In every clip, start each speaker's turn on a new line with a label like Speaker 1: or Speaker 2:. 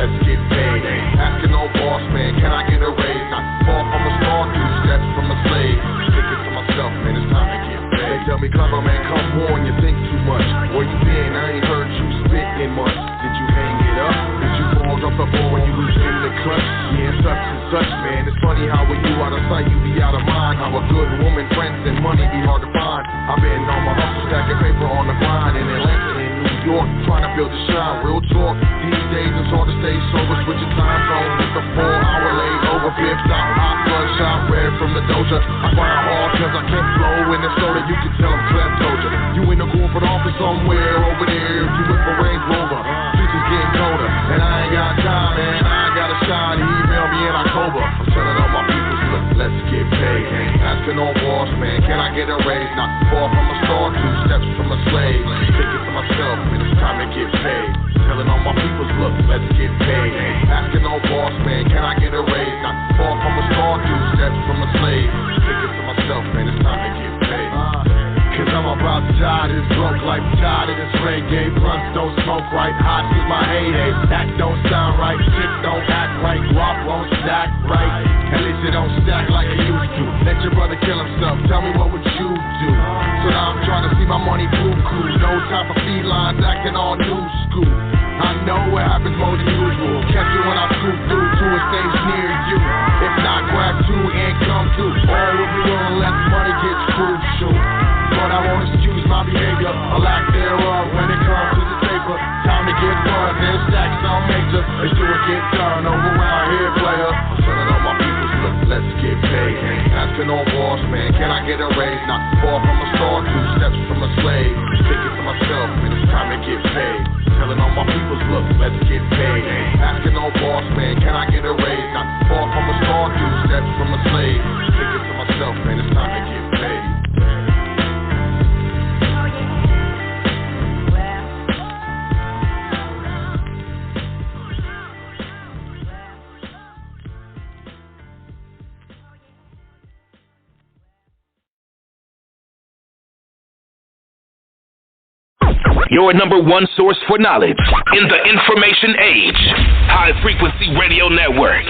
Speaker 1: let's get paid. Asking no boss man, can I get a raise? Not far from a star, 2 steps from a slave. Thinking to myself, man, it's time to get paid. They tell me, clever man, come on, you think too much. Where you been? I ain't heard you spit in months. Did you hang it up? Did you fall off the ball when you was in the clutch? Yeah, such and such, man. It's funny how when you out of sight, you be out of mind. How a good woman, friends, and money be hard to find. I've been on my hustle, stacking paper on the grind in Atlanta and New York, trying to build a shine. Real talk, these days it's hard to stay sober, switching time zones with the 4-hour layover. Flips out, hot bloodshot, red from the doja. I grind hard cause I can't flow in the soda. You can tell I'm Clem told you. You in the corporate office somewhere over there. If you with a Range Rover, future's getting colder, and I ain't got time, man. I ain't got a shine. Email me in October. I'm telling all my people, look, let's get paid. Asking on boss, man, can I get a raise? Not far from a star, 2 steps from a slave. Thinking to myself, man, it's time to get paid. Telling all my people, look, let's get paid. Asking on boss, man, can I get a raise? Not far from a star, 2 steps from a slave. Thinking to myself, man, it's time to get paid. Cause I'm about tired of this broke life, tired of this reggae. Blunts don't smoke right, hot is my heyday. That don't sound right, shit don't act right, guap won't stack right. At least it don't stack like it used to. Let your brother kill himself, tell me what would you do? So now I'm trying to see my money boo-coo. No time for felines acting all new school. I know what happens more than usual. Catch you when I scoop through to a stage near you. If not, grab 2 and come through. All will be on unless money gets crucial. But I won't excuse my behavior, a lack thereof when it comes to the paper. Time to get buzzed and stack some major. Let's do it, get done over around here, player. I'm telling all my people, look, let's get paid. Asking on boss, man, can I get a raise? Not far from a star, 2 steps from a slave. Thinking to myself, man, it's time to get paid. Telling all my people, look, let's get paid. Asking on boss, man, can I get a raise? Not far from a star, 2 steps from a slave. Thinking to myself, man, it's time to get paid.
Speaker 2: Your number 1 source for knowledge in the information age. High Frequency Radio Network.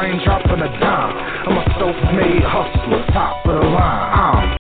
Speaker 3: I ain't dropping a dime. I'm a self-made hustler, top of the line.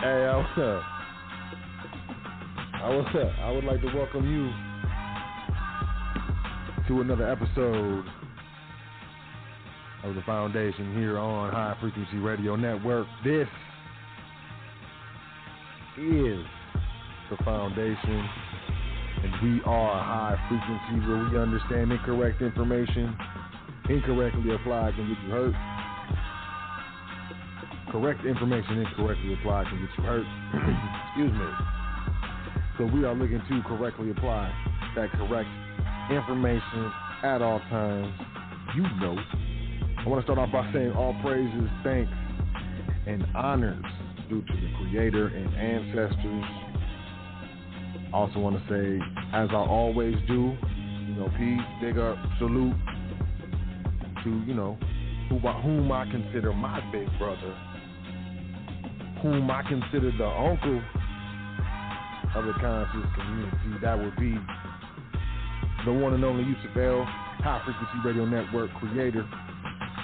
Speaker 4: Hey, I would like to welcome you to another episode of The Foundation here on High Frequency Radio Network. This is The Foundation, and we are High Frequency, where we understand incorrect information incorrectly applied can get you hurt. Correct information incorrectly applied can get you hurt. Excuse me. So we are looking to correctly apply that correct information at all times. You know. I want to start off by saying all praises, thanks, and honors due to the Creator and ancestors. Also want to say, as I always do, peace, big up, salute to, whom I consider my big brother, whom I consider the uncle of the conscious community. That would be the one and only Yusuf L, High Frequency Radio Network creator,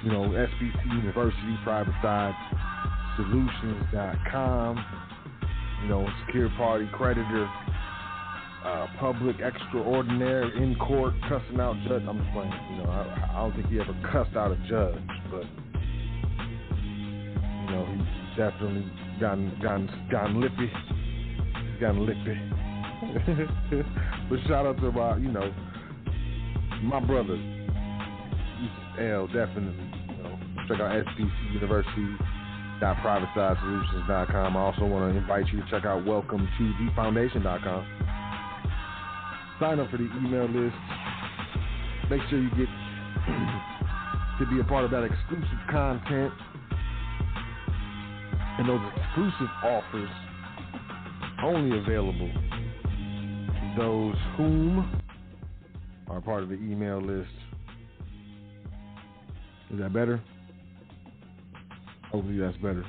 Speaker 4: SBC University, Private Side Solutions.com, secure party creditor, public extraordinaire, in court, cussing out judge. I'm just playing. I don't think he ever cussed out a judge, but he's definitely gotten lippy. He's gotten lippy. But shout out to my brother, Yusuf L. Definitely. Check out SBC University. PrivateSideSolutions.com. I also want to invite you to check out welcome to thefoundation.com. Sign up for the email list. Make sure you get to be a part of that exclusive content and those exclusive offers only available to those whom are part of the email list. Is that better? Hopefully that's better.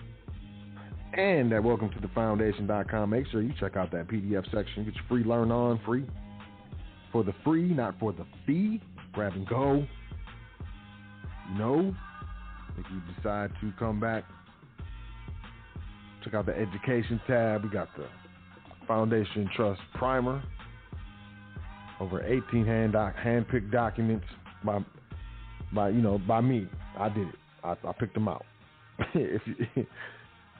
Speaker 4: And at welcome to thefoundation.com. Make sure you check out that PDF section. Get your free Learn On free. For the free, not for the fee. Grab and go. If you decide to come back, check out the education tab. We got the Foundation Trust Primer. Over 18 hand-picked documents by me. I did it. I picked them out. If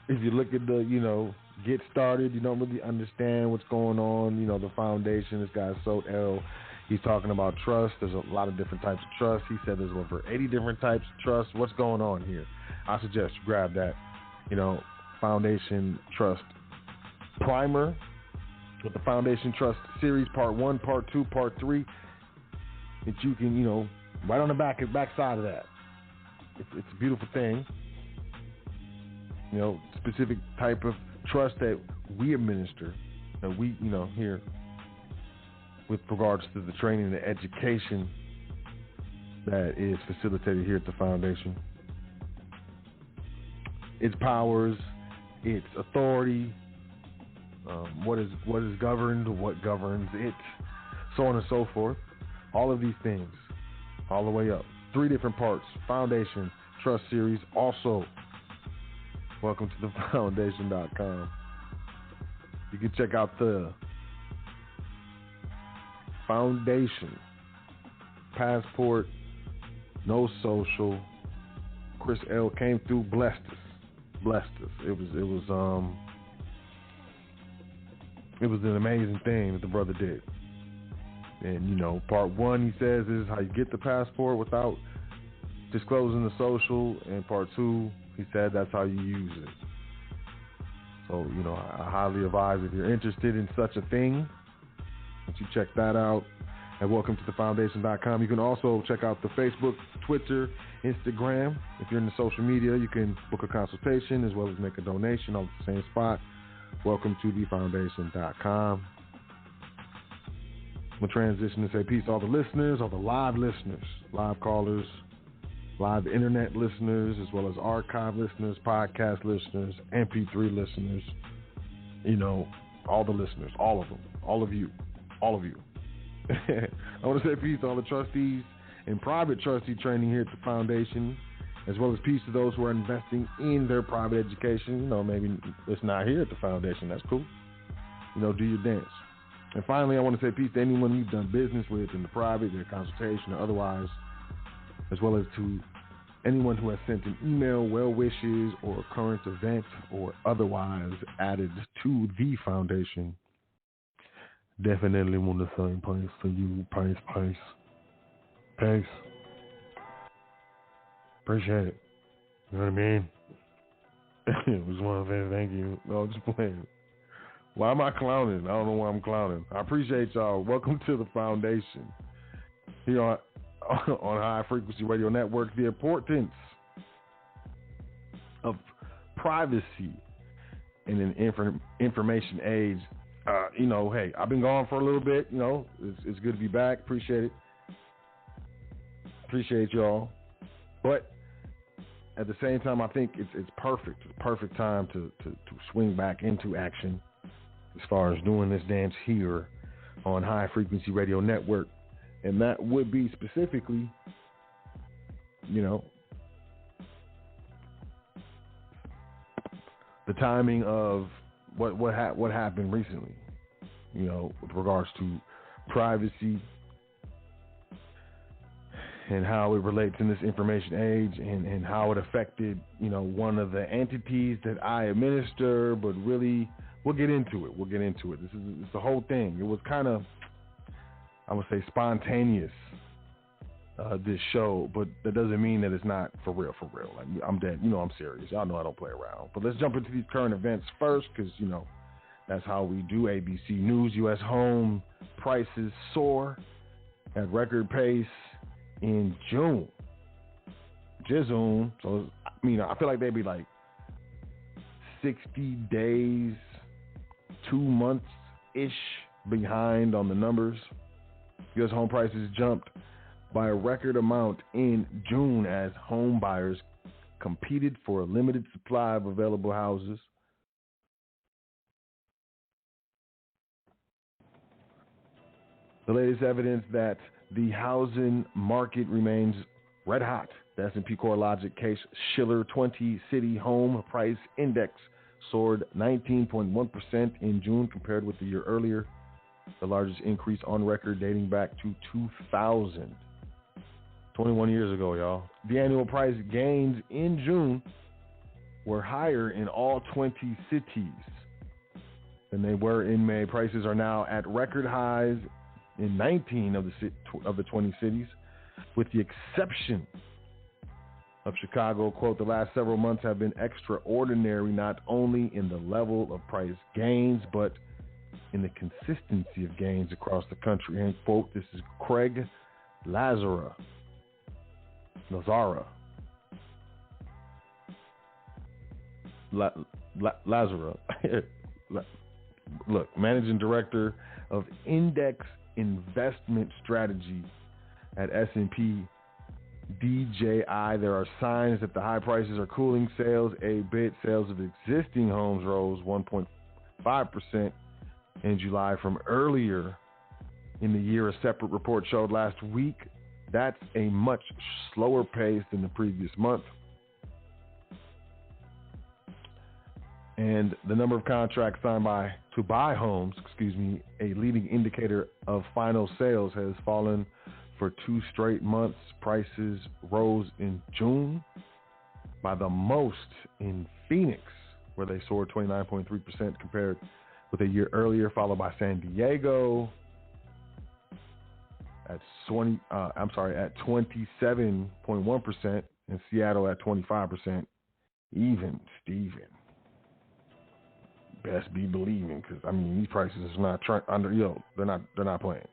Speaker 4: you look at the, get started, you don't really understand what's going on. The foundation, this guy Sot L, he's talking about trust. There's a lot of different types of trust. He said there's over 80 different types of trust. What's going on here? I suggest you grab that, Foundation Trust Primer with the Foundation Trust Series, Part 1, Part 2, Part 3, that you can, right on the back side of that. It's a beautiful thing. Specific type of trust that we administer, that we, here, with regards to the training and the education that is facilitated here at the Foundation. Its powers, its authority, what is governed, what governs it, so on and so forth. All of these things, all the way up. 3 different parts. Foundation Trust Series. Also, welcome to thefoundation.com. You can check out the Foundation Passport, No Social. Chris L came through, blessed us. It was an amazing thing that the brother did. And part 1, he says, this is how you get the passport without disclosing the social, and part 2, he said that's how you use it. So, I highly advise, if you're interested in such a thing, that you check that out at welcome to thefoundation.com. You can also check out the Facebook, Twitter, Instagram. If you're in the social media, you can book a consultation as well as make a donation on the same spot. Welcome to thefoundation.com. I'm going to transition and say peace to all the listeners, all the live listeners, live callers, live internet listeners, as well as archive listeners, podcast listeners, MP3 listeners, all the listeners, all of them, all of you. I want to say peace to all the trustees and private trustee training here at the Foundation, as well as peace to those who are investing in their private education. You know, maybe it's not here at the foundation. That's cool. You know, do your dance. And finally, I want to say peace to anyone you've done business with in the private, their consultation or otherwise, as well as to anyone who has sent an email, well wishes, or a current event, or otherwise added to the foundation. Definitely want the same place for you. Peace. Appreciate it. You know what I mean? Just want to say thank you. No, just playing. Why am I clowning? I don't know why I'm clowning. I appreciate y'all. Welcome to the foundation. Here on High Frequency Radio Network, the importance of privacy in an information age. You know, hey, I've been gone for a little bit. You know, it's good to be back. Appreciate it. Appreciate y'all. But at the same time, I think it's perfect. It's perfect time to swing back into action as far as doing this dance here on High Frequency Radio Network. And that would be specifically, you know, the timing of what happened recently, you know, with regards to privacy and how it relates in this information age and how it affected, you know, one of the entities that I administer. But really, we'll get into it. It's the whole thing. It was kind of, I would say, spontaneous, this show, but that doesn't mean that it's not for real. Like, I'm dead. You know, I'm serious. Y'all know I don't play around. But let's jump into these current events first, because, you know, that's how we do. ABC News, U.S. home prices soar at record pace in June. June. So, I mean, I feel like they'd be like 60 days, 2 months-ish behind on the numbers. U.S. home prices jumped by a record amount in June as home buyers competed for a limited supply of available houses. The latest evidence that the housing market remains red hot. The S&P CoreLogic Case Shiller 20 City Home Price Index soared 19.1% in June compared with the year earlier, the largest increase on record dating back to 2000. 21 years ago, y'all. The annual price gains in June were higher in all 20 cities than they were in May. Prices are now at record highs in 19 of the 20 cities, with the exception of Chicago. Quote, the last several months have been extraordinary, not only in the level of price gains, but in the consistency of gains across the country. And quote, this is Craig Lazara. Look, managing director of Index Investment Strategy at S&P DJI. There are signs that the high prices are cooling sales a bit. Sales of existing homes rose 1.5% in July from earlier in the year. A separate report showed last week. That's a much slower pace than the previous month. And the number of contracts signed to buy homes, a leading indicator of final sales, has fallen for 2 straight months. Prices rose in June by the most in Phoenix, where they soared 29.3% compared with a year earlier, followed by San Diego at 27.1%, and Seattle at 25%. Even Steven. Best be believing, because I mean these prices is not they're not playing.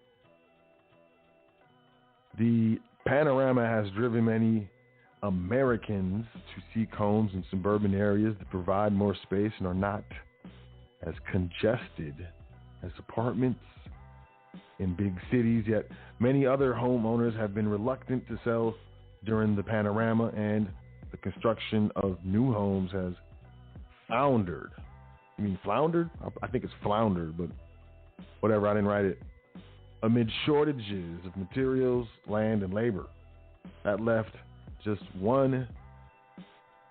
Speaker 4: The panorama has driven many Americans to seek homes in suburban areas that provide more space and are not as congested as apartments in big cities. Yet many other homeowners have been reluctant to sell during the panorama, and the construction of new homes has foundered. You mean floundered? I think it's floundered, but whatever, I didn't write it. Amid shortages of materials, land, and labor. That left just one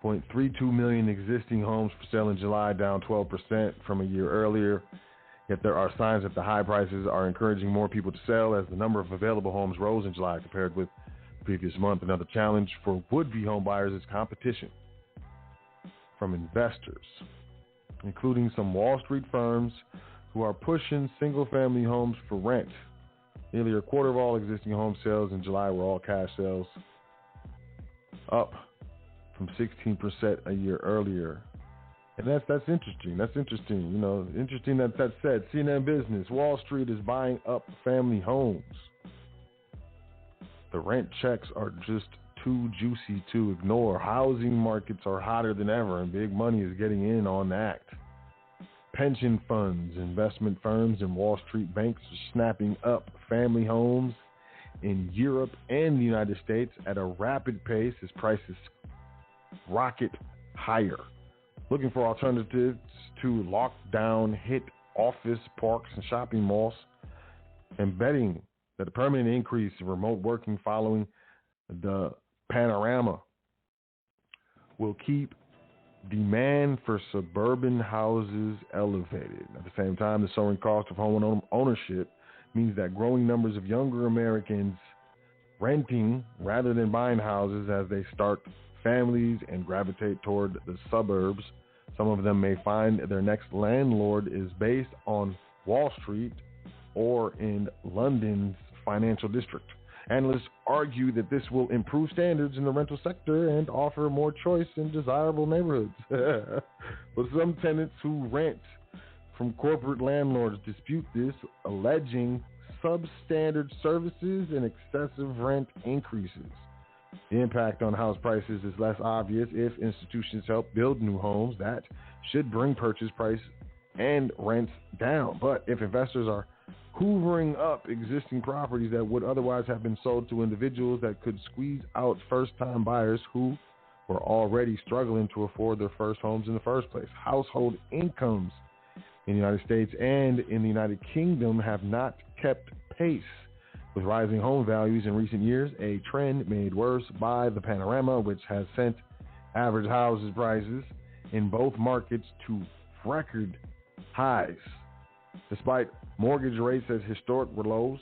Speaker 4: 0.32 million existing homes for sale in July, down 12% from a year earlier. Yet there are signs that the high prices are encouraging more people to sell as the number of available homes rose in July compared with the previous month. Another challenge for would-be home buyers is competition from investors, including some Wall Street firms who are pushing single-family homes for rent. Nearly a quarter of all existing home sales in July were all cash sales, up from 16% a year earlier. And that's interesting. That's interesting. You know, interesting that said. CNN Business, Wall Street is buying up family homes. The rent checks are just too juicy to ignore. Housing markets are hotter than ever, and big money is getting in on the act. Pension funds, investment firms, and Wall Street banks are snapping up family homes in Europe and the United States at a rapid pace as prices rocket higher, looking for alternatives to lockdown hit office parks and shopping malls, and betting that a permanent increase in remote working following the panorama will keep demand for suburban houses elevated. At the same time, the soaring cost of home ownership means that growing numbers of younger Americans renting rather than buying houses as they start families and gravitate toward the suburbs. Some of them may find their next landlord is based on Wall Street or in London's financial district. Analysts argue that this will improve standards in the rental sector and offer more choice in desirable neighborhoods. But some tenants who rent from corporate landlords dispute this, alleging substandard services and excessive rent increases. The impact on house prices is less obvious if institutions help build new homes. That should bring purchase price and rents down. But if investors are hoovering up existing properties that would otherwise have been sold to individuals, that could squeeze out first-time buyers who were already struggling to afford their first homes in the first place. Household incomes in the United States and in the United Kingdom have not kept pace with rising home values in recent years, a trend made worse by the panorama, which has sent average houses prices in both markets to record highs. Despite mortgage rates at historic lows,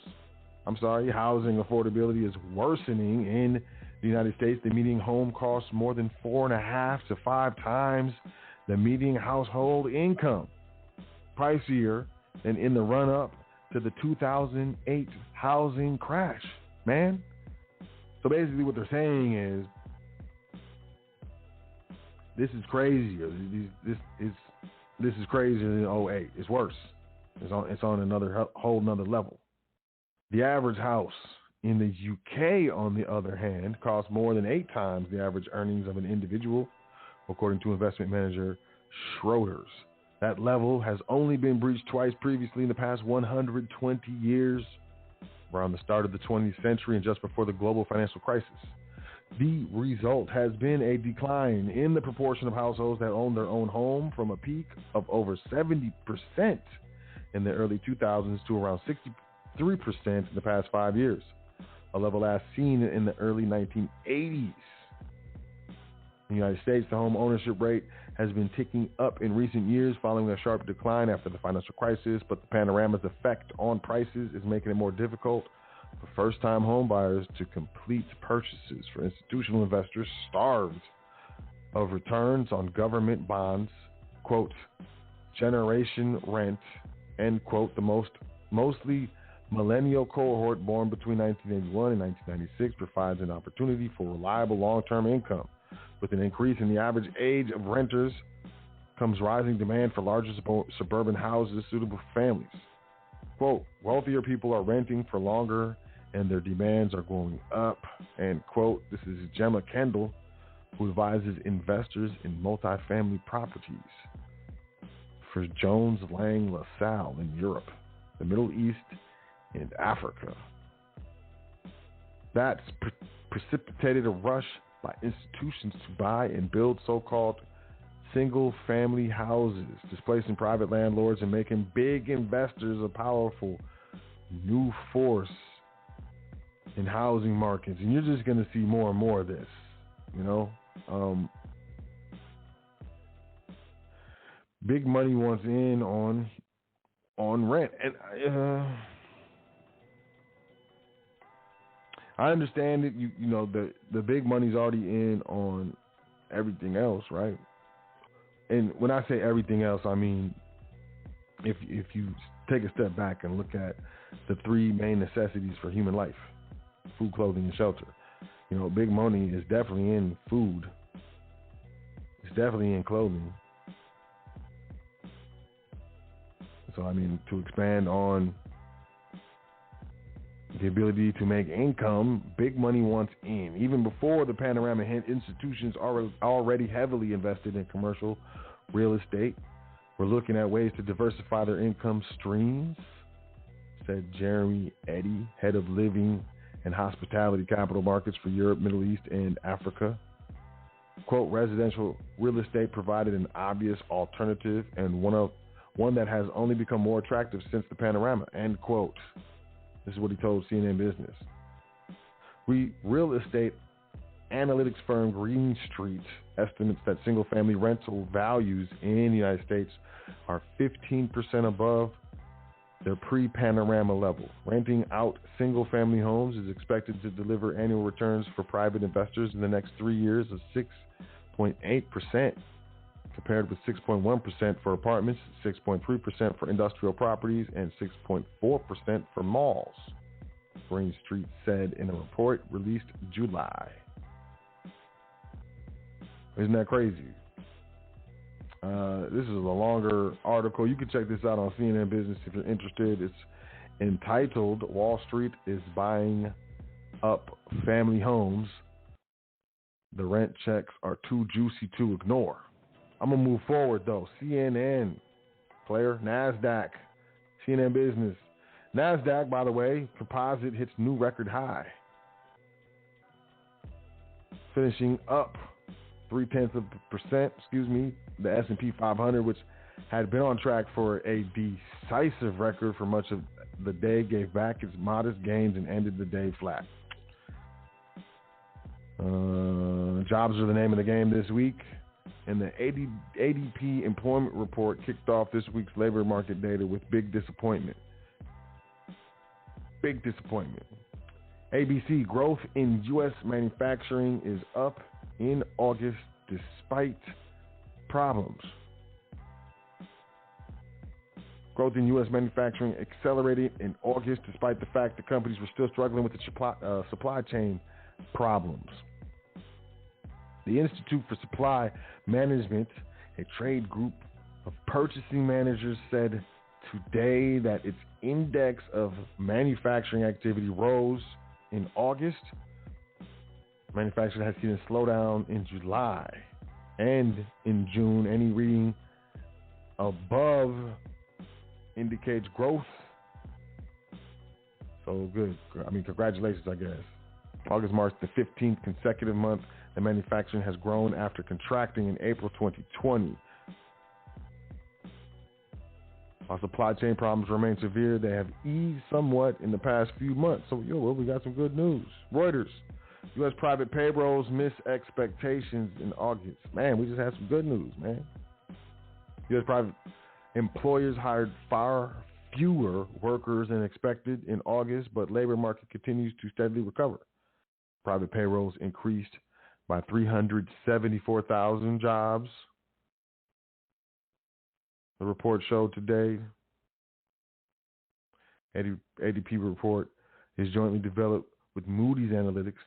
Speaker 4: housing affordability is worsening in the United States. The median home costs more than 4.5 to 5 times the median household income, pricier than in the run-up to the 2008 housing crash, man. So basically what they're saying is, this is crazier. This is crazier than 2008. It's worse. It's on another whole nother level. The average house in the UK, on the other hand, costs more than 8 times the average earnings of an individual, according to investment manager Schroders. That level has only been breached twice previously in the past 120 years, around the start of the 20th century and just before the global financial crisis. The result has been a decline in the proportion of households that own their own home from a peak of over 70% in the early 2000s to around 63% in the past 5 years, a level last seen in the early 1980s. In the United States, the home ownership rate has been ticking up in recent years following a sharp decline after the financial crisis, but the panorama's effect on prices is making it more difficult for first-time home buyers to complete purchases. For institutional investors starved of returns on government bonds, quote, generation rent, end quote, the mostly millennial cohort born between 1981 and 1996 provides an opportunity for reliable long-term income. With an increase in the average age of renters comes rising demand for larger suburban houses suitable for families. Quote, wealthier people are renting for longer and their demands are going up, end quote. This is Gemma Kendall, who advises investors in multifamily properties for Jones Lang LaSalle in Europe, the Middle East, and Africa. That's precipitated a rush by institutions to buy and build so-called single-family houses, displacing private landlords and making big investors a powerful new force in housing markets. And you're just going to see more and more of this, you know. Big money wants in on rent, and I understand that you know the big money's already in on everything else, right? And when I say everything else, I mean if you take a step back and look at the three main necessities for human life: food, clothing, and shelter. You know, big money is definitely in food. It's definitely in clothing. So, I mean, to expand on the ability to make income, big money wants in. Even before the panorama hit, institutions are already heavily invested in commercial real estate. We're looking at ways to diversify their income streams, said Jeremy Eddy, head of living and hospitality capital markets for Europe, Middle East, and Africa. Quote, residential real estate provided an obvious alternative and one that has only become more attractive since the panorama, end quote. This is what he told CNN Business. Real estate analytics firm Green Street estimates that single-family rental values in the United States are 15% above their pre-panorama level. Renting out single-family homes is expected to deliver annual returns for private investors in the next 3 years of 6.8%, compared with 6.1% for apartments, 6.3% for industrial properties, and 6.4% for malls, Green Street said in a report released July. Isn't that crazy? This is a longer article. You can check this out on CNN Business if you're interested. It's entitled Wall Street is Buying Up Family Homes. The rent checks are too juicy to ignore. I'm going to move forward, though. CNN, player, NASDAQ, CNN Business. NASDAQ, by the way, composite hits new record high, finishing up 0.3%, the S&P 500, which had been on track for a decisive record for much of the day, gave back its modest gains and ended the day flat. Jobs are the name of the game this week, and the ADP employment report kicked off this week's labor market data with big disappointment. Big disappointment. ABC, growth in U.S. manufacturing is up in August despite problems. Growth in U.S. manufacturing accelerated in August despite the fact the companies were still struggling with the supply chain problems. The Institute for Supply Management, a trade group of purchasing managers, said today that its index of manufacturing activity rose in August. Manufacturing has seen a slowdown in July and in June. Any reading above indicates growth. So good. I mean, congratulations, I guess. August marks the 15th consecutive month that manufacturing has grown after contracting in April 2020. While supply chain problems remain severe, they have eased somewhat in the past few months. So, we got some good news. Reuters, U.S. private payrolls miss expectations in August. Man, we just had some good news, man. U.S. private employers hired far fewer workers than expected in August, but labor market continues to steadily recover. Private payrolls increased by 374,000 jobs. The report showed today. ADP report is jointly developed with Moody's Analytics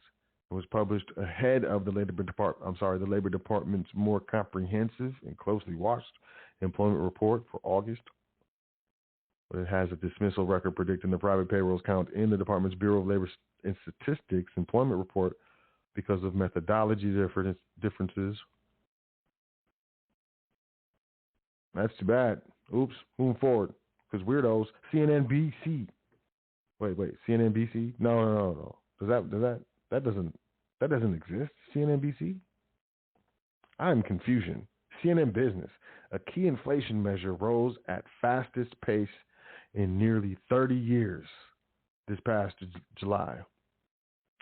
Speaker 4: and was published ahead of the Labor Department's more comprehensive and closely watched employment report for August. But it has a dismissal record predicting the private payrolls count in the Department's Bureau of Labor and Statistics employment report because of methodology differences. That's too bad. Oops. Moving forward, because weirdos. CNNBC. Wait. CNNBC? No. That doesn't exist. CNNBC. I'm confusion. CNN Business. A key inflation measure rose at fastest pace in nearly 30 years this past July.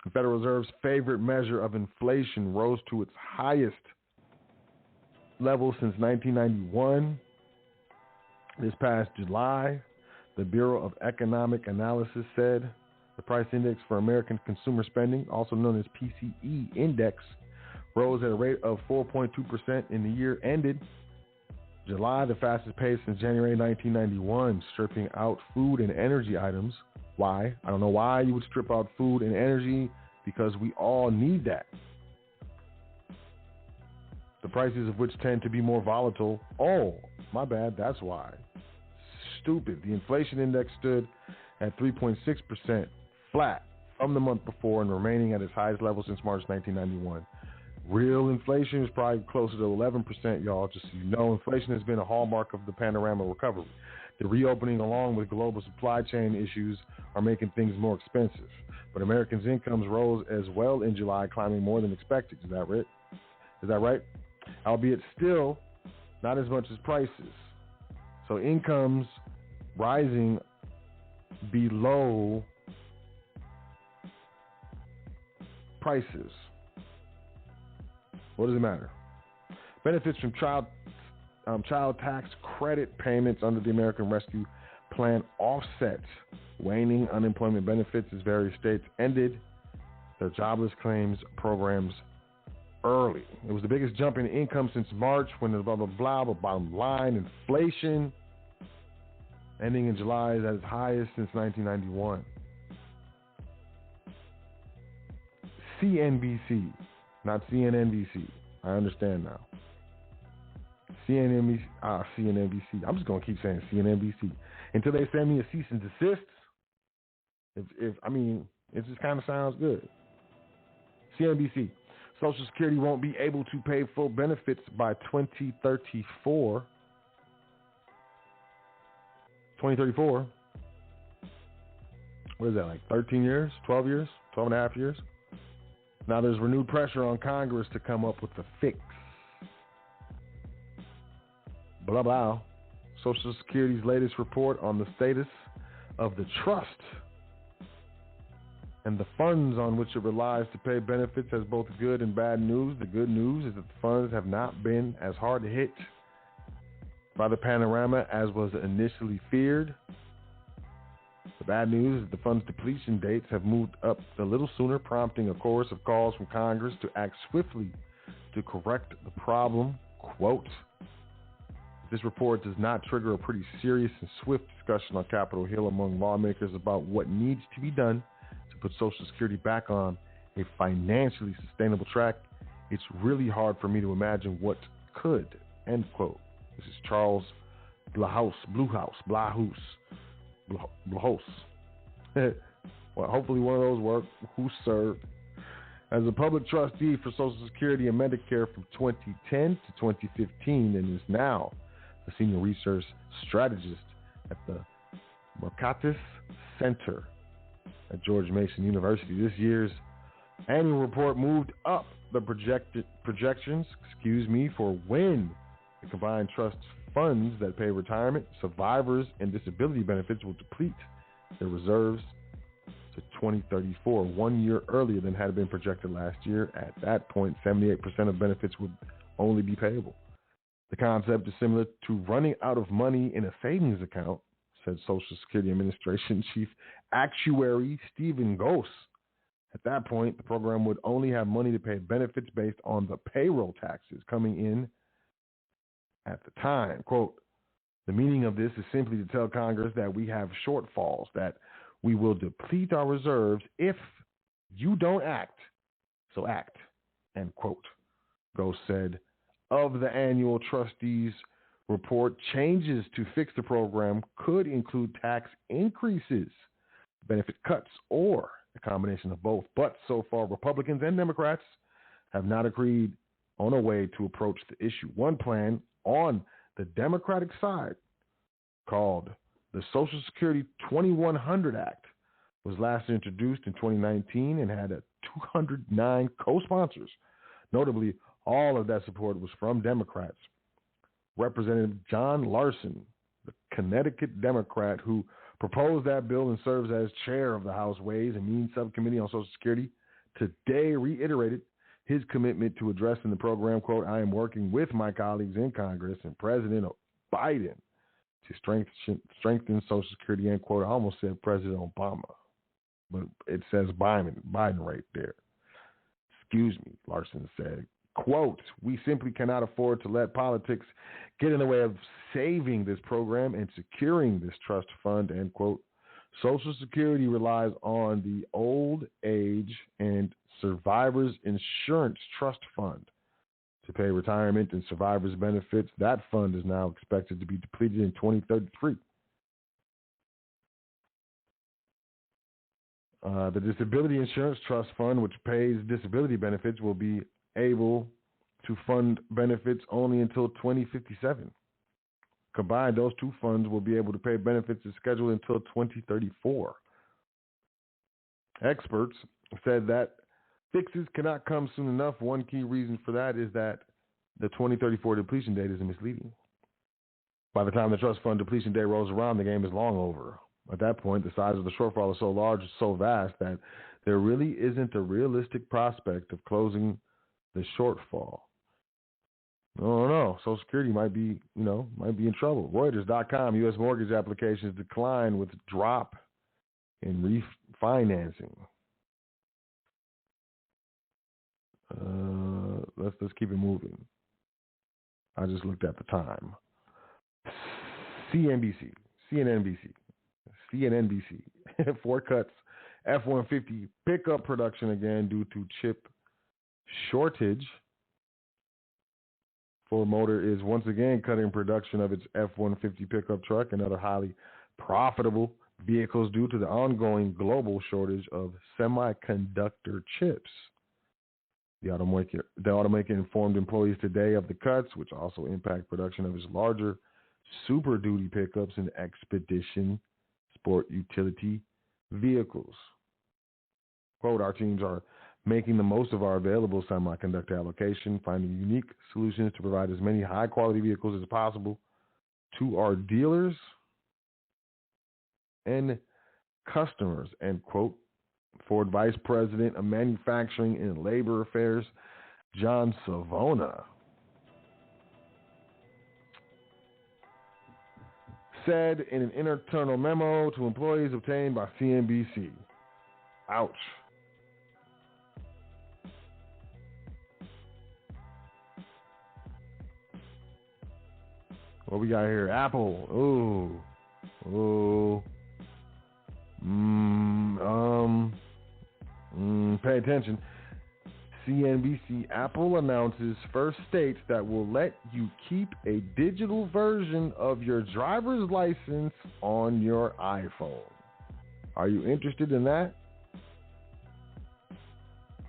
Speaker 4: The Federal Reserve's favorite measure of inflation rose to its highest level since 1991. This past July, the Bureau of Economic Analysis said the price index for American consumer spending, also known as PCE index, rose at a rate of 4.2% in the year ended July, the fastest pace since January 1991, stripping out food and energy items. Why? I don't know why you would strip out food and energy, because we all need that. The prices of which tend to be more volatile. Oh, my bad, that's why. Stupid. The inflation index stood at 3.6%, flat from the month before and remaining at its highest level since March 1991. Real inflation is probably closer to 11%, y'all. Just so you know, inflation has been a hallmark of the panorama recovery. The reopening, along with global supply chain issues, are making things more expensive. But Americans' incomes rose as well in July, climbing more than expected. Is that right? Albeit still not as much as prices. So incomes rising below prices. What does it matter? Benefits from child tax credit payments under the American Rescue Plan offset waning unemployment benefits as various states ended their jobless claims programs early. It was the biggest jump in income since March, when the blah, blah, blah, but bottom line, inflation ending in July is at its highest since 1991. CNBC, not CNNBC. I understand now. CNNBC. I'm just going to keep saying CNNBC until they send me a cease and desist. It just kind of sounds good. CNBC. Social Security won't be able to pay full benefits by 2034. 2034. What is that, like 13 years? 12 years? 12 and a half years? Now there's renewed pressure on Congress to come up with a fix. Blah, blah. Social Security's latest report on the status of the trust and the funds on which it relies to pay benefits has both good and bad news. The good news is that the funds have not been as hard hit by the panorama as was initially feared. The bad news is the fund's depletion dates have moved up a little sooner, prompting a chorus of calls from Congress to act swiftly to correct the problem. Quote, this report does not trigger a pretty serious and swift discussion on Capitol Hill among lawmakers about what needs to be done to put Social Security back on a financially sustainable track, it's really hard for me to imagine what could, end quote. This is Charles Blahous. Well, hopefully one of those work. Who served as a public trustee for Social Security and Medicare from 2010 to 2015 and is now the senior research strategist at the Mercatus Center at George Mason University. This year's annual report moved up the projections for when the combined trust funds that pay retirement, survivors, and disability benefits will deplete their reserves to 2034, 1 year earlier than had been projected last year. At that point, 78% of benefits would only be payable. The concept is similar to running out of money in a savings account, said Social Security Administration Chief Actuary Stephen Gose. At that point, the program would only have money to pay benefits based on the payroll taxes coming in at the time. Quote, the meaning of this is simply to tell Congress that we have shortfalls, that we will deplete our reserves if you don't act. So act, end quote. Gose said of the annual trustees report, changes to fix the program could include tax increases, benefit cuts, or a combination of both. But so far, Republicans and Democrats have not agreed on a way to approach the issue. One plan on the Democratic side, called the Social Security 2100 Act, was last introduced in 2019 and had 209 co-sponsors. Notably, all of that support was from Democrats. Representative John Larson, the Connecticut Democrat who proposed that bill and serves as chair of the House Ways and Means Subcommittee on Social Security, today reiterated his commitment to addressing the program. Quote, I am working with my colleagues in Congress and President Biden to strengthen Social Security, end quote. I almost said President Obama, but it says Biden right there. Excuse me, Larson said. Quote, we simply cannot afford to let politics get in the way of saving this program and securing this trust fund, end quote. Social Security relies on the Old Age and Survivors Insurance Trust Fund to pay retirement and survivors' benefits. That fund is now expected to be depleted in 2033. The Disability Insurance Trust Fund, which pays disability benefits, will be able to fund benefits only until 2057. Combined, those two funds will be able to pay benefits as scheduled until 2034. Experts said that fixes cannot come soon enough. One key reason for that is that the 2034 depletion date is misleading. By the time the trust fund depletion date rolls around, the game is long over. At that point, the size of the shortfall is so large, so vast, that there really isn't a realistic prospect of closing the shortfall. No. Social Security might be in trouble. Reuters.com, U.S. mortgage applications decline with drop in refinancing. Let's keep it moving. I just looked at the time. CNBC, 4 cuts F-150 pickup production again due to chip shortage. Ford Motor is once again cutting production of its F-150 pickup truck and other highly profitable vehicles due to the ongoing global shortage of semiconductor chips. The automaker informed employees today of the cuts, which also impact production of its larger Super Duty pickups and Expedition sport utility vehicles. Quote, our teams are making the most of our available semiconductor allocation, finding unique solutions to provide as many high-quality vehicles as possible to our dealers and customers, end quote. Ford Vice President of Manufacturing and Labor Affairs, John Savona, said in an internal memo to employees obtained by CNBC. Ouch. What we got here? Apple. Pay attention. CNBC, Apple announces first states that will let you keep a digital version of your driver's license on your iPhone. Are you interested in that?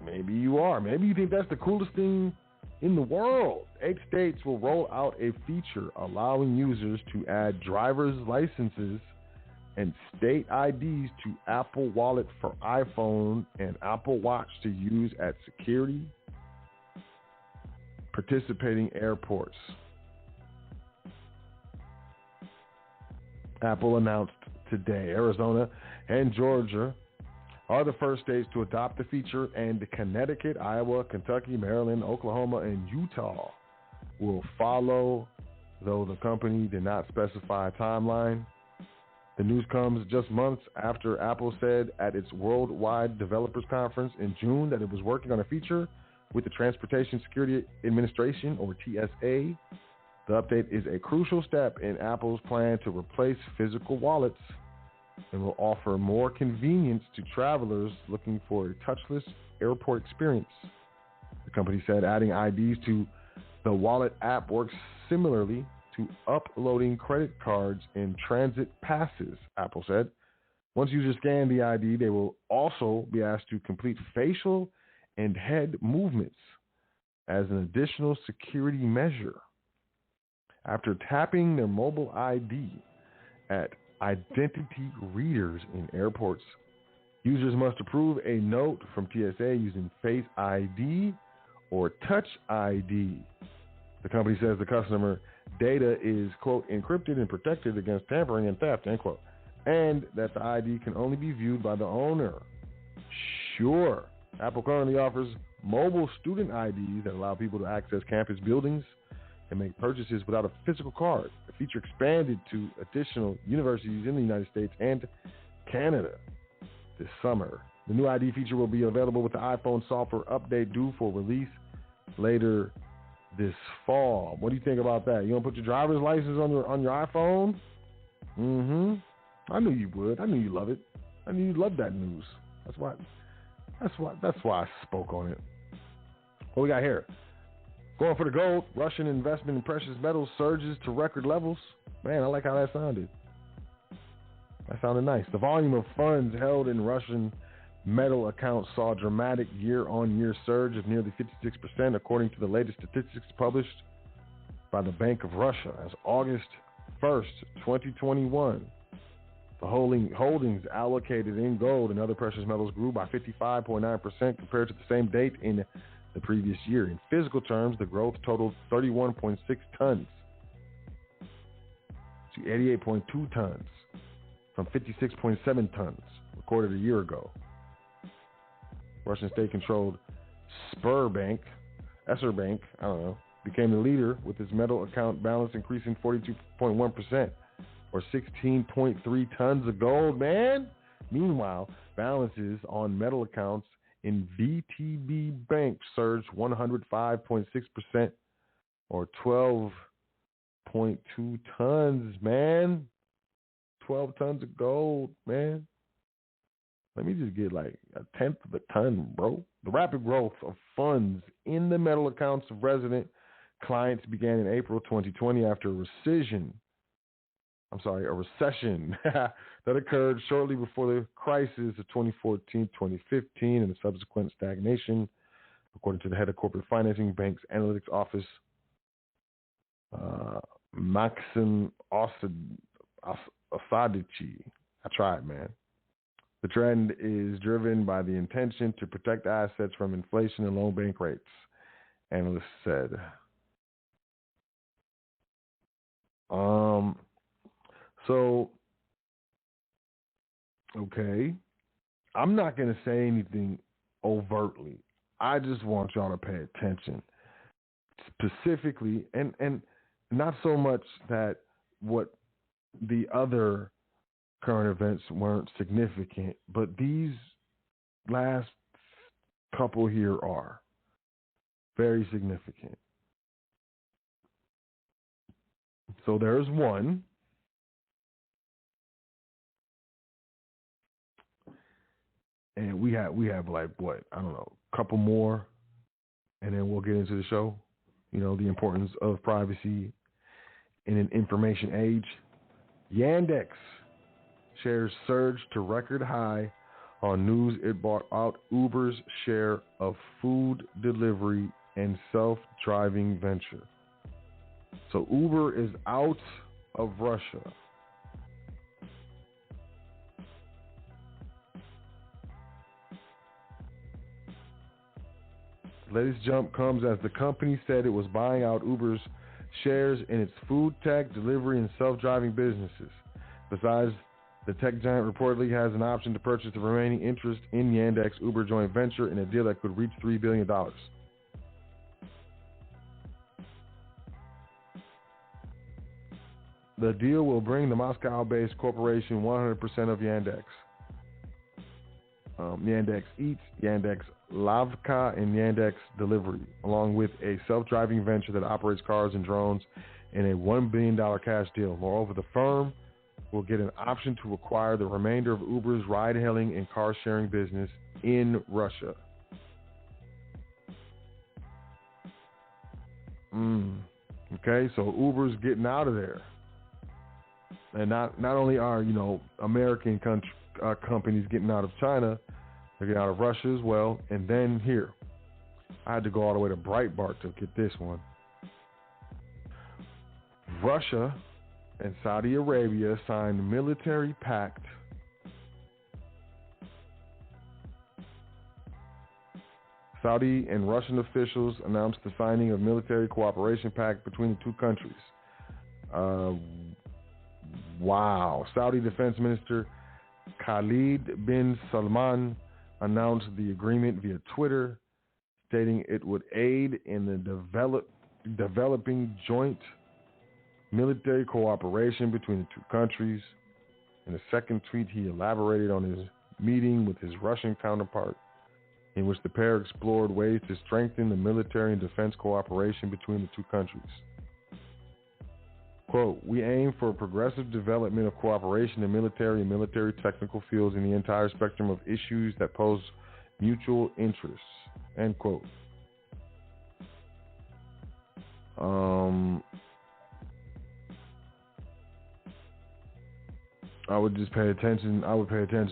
Speaker 4: Maybe you are. Maybe you think that's the coolest thing in the world. 8 states will roll out a feature allowing users to add driver's licenses and state IDs to Apple Wallet for iPhone and Apple Watch to use at security participating airports. Apple announced today Arizona and Georgia are the first states to adopt the feature, and Connecticut, Iowa, Kentucky, Maryland, Oklahoma, and Utah will follow, though the company did not specify a timeline. The news comes just months after Apple said at its Worldwide Developers Conference in June that it was working on a feature with the Transportation Security Administration, or TSA. The update is a crucial step in Apple's plan to replace physical wallets and will offer more convenience to travelers looking for a touchless airport experience. The company said adding IDs to the wallet app works similarly to uploading credit cards and transit passes, Apple said. Once users scan the ID, they will also be asked to complete facial and head movements as an additional security measure. After tapping their mobile ID at identity readers in airports, users must approve a note from TSA using Face ID or Touch ID. The company says the customer data is, quote, encrypted and protected against tampering and theft, end quote, and that the ID can only be viewed by the owner. Sure, Apple currently offers mobile student IDs that allow people to access campus buildings, and make purchases without a physical card. The feature expanded to additional universities in the United States and Canada this summer. The new ID feature will be available with the iPhone software update due for release later this fall. What do you think about that? You gonna put your driver's license on your iPhone? I knew you would. I knew you love it. I knew you loved that news. That's why I spoke on it. What we got here? Going for the gold. Russian investment in precious metals surges to record levels. Man, I like how that sounded. That sounded nice. The volume of funds held in Russian metal accounts saw a dramatic year-on-year surge of nearly 56%, according to the latest statistics published by the Bank of Russia. As August 1st, 2021, the holdings allocated in gold and other precious metals grew by 55.9% compared to the same date in the previous year. In physical terms, the growth totaled 31.6 tons to 88.2 tons from 56.7 tons recorded a year ago. Russian state-controlled Sberbank, became the leader with its metal account balance increasing 42.1%, or 16.3 tons of gold, man. Meanwhile, balances on metal accounts in VTB Bank surged 105.6%, or 12.2 tons, man. 12 tons of gold, man. Let me just get like a tenth of a ton, bro. The rapid growth of funds in the metal accounts of resident clients began in April 2020 after a recession that occurred shortly before the crisis of 2014-2015 and the subsequent stagnation, according to the head of corporate financing bank's analytics office, Maxim Osadici. I tried, man. The trend is driven by the intention to protect assets from inflation and low bank rates, analysts said. Okay. I'm not going to say anything overtly. I just want y'all to pay attention. Specifically, and not so much that what the other current events weren't significant, but these last couple here are very significant. So there's one. And we have like what? I don't know, a couple more, and then we'll get into the show. You know, the importance of privacy in an information age. Yandex shares surged to record high on news it bought out Uber's share of food delivery and self-driving venture. So Uber is out of Russia. The latest jump comes as the company said it was buying out Uber's shares in its food tech, delivery, and self-driving businesses. Besides, the tech giant reportedly has an option to purchase the remaining interest in Yandex Uber joint venture in a deal that could reach $3 billion. The deal will bring the Moscow-based corporation 100% of Yandex. Yandex Eats, Yandex Lavka, and Yandex Delivery, along with a self-driving venture that operates cars and drones in a $1 billion cash deal. Moreover, the firm will get an option to acquire the remainder of Uber's ride-hailing and car-sharing business in Russia. Okay, so Uber's getting out of there. And not only are, American companies getting out of China, they're getting out of Russia as well. And then here, I had to go all the way to Breitbart to get this one. Russia and Saudi Arabia signed military pact. Saudi and Russian officials announced the signing of military cooperation pact between the two countries. Wow. Saudi Defense Minister Khalid bin Salman announced the agreement via Twitter, stating it would aid in the developing joint military cooperation between the two countries. In a second tweet, he elaborated on his meeting with his Russian counterpart, in which the pair explored ways to strengthen the military and defense cooperation between the two countries. Quote, we aim for progressive development of cooperation in military and military technical fields in the entire spectrum of issues that pose mutual interests, end quote. I would just pay attention. I would understand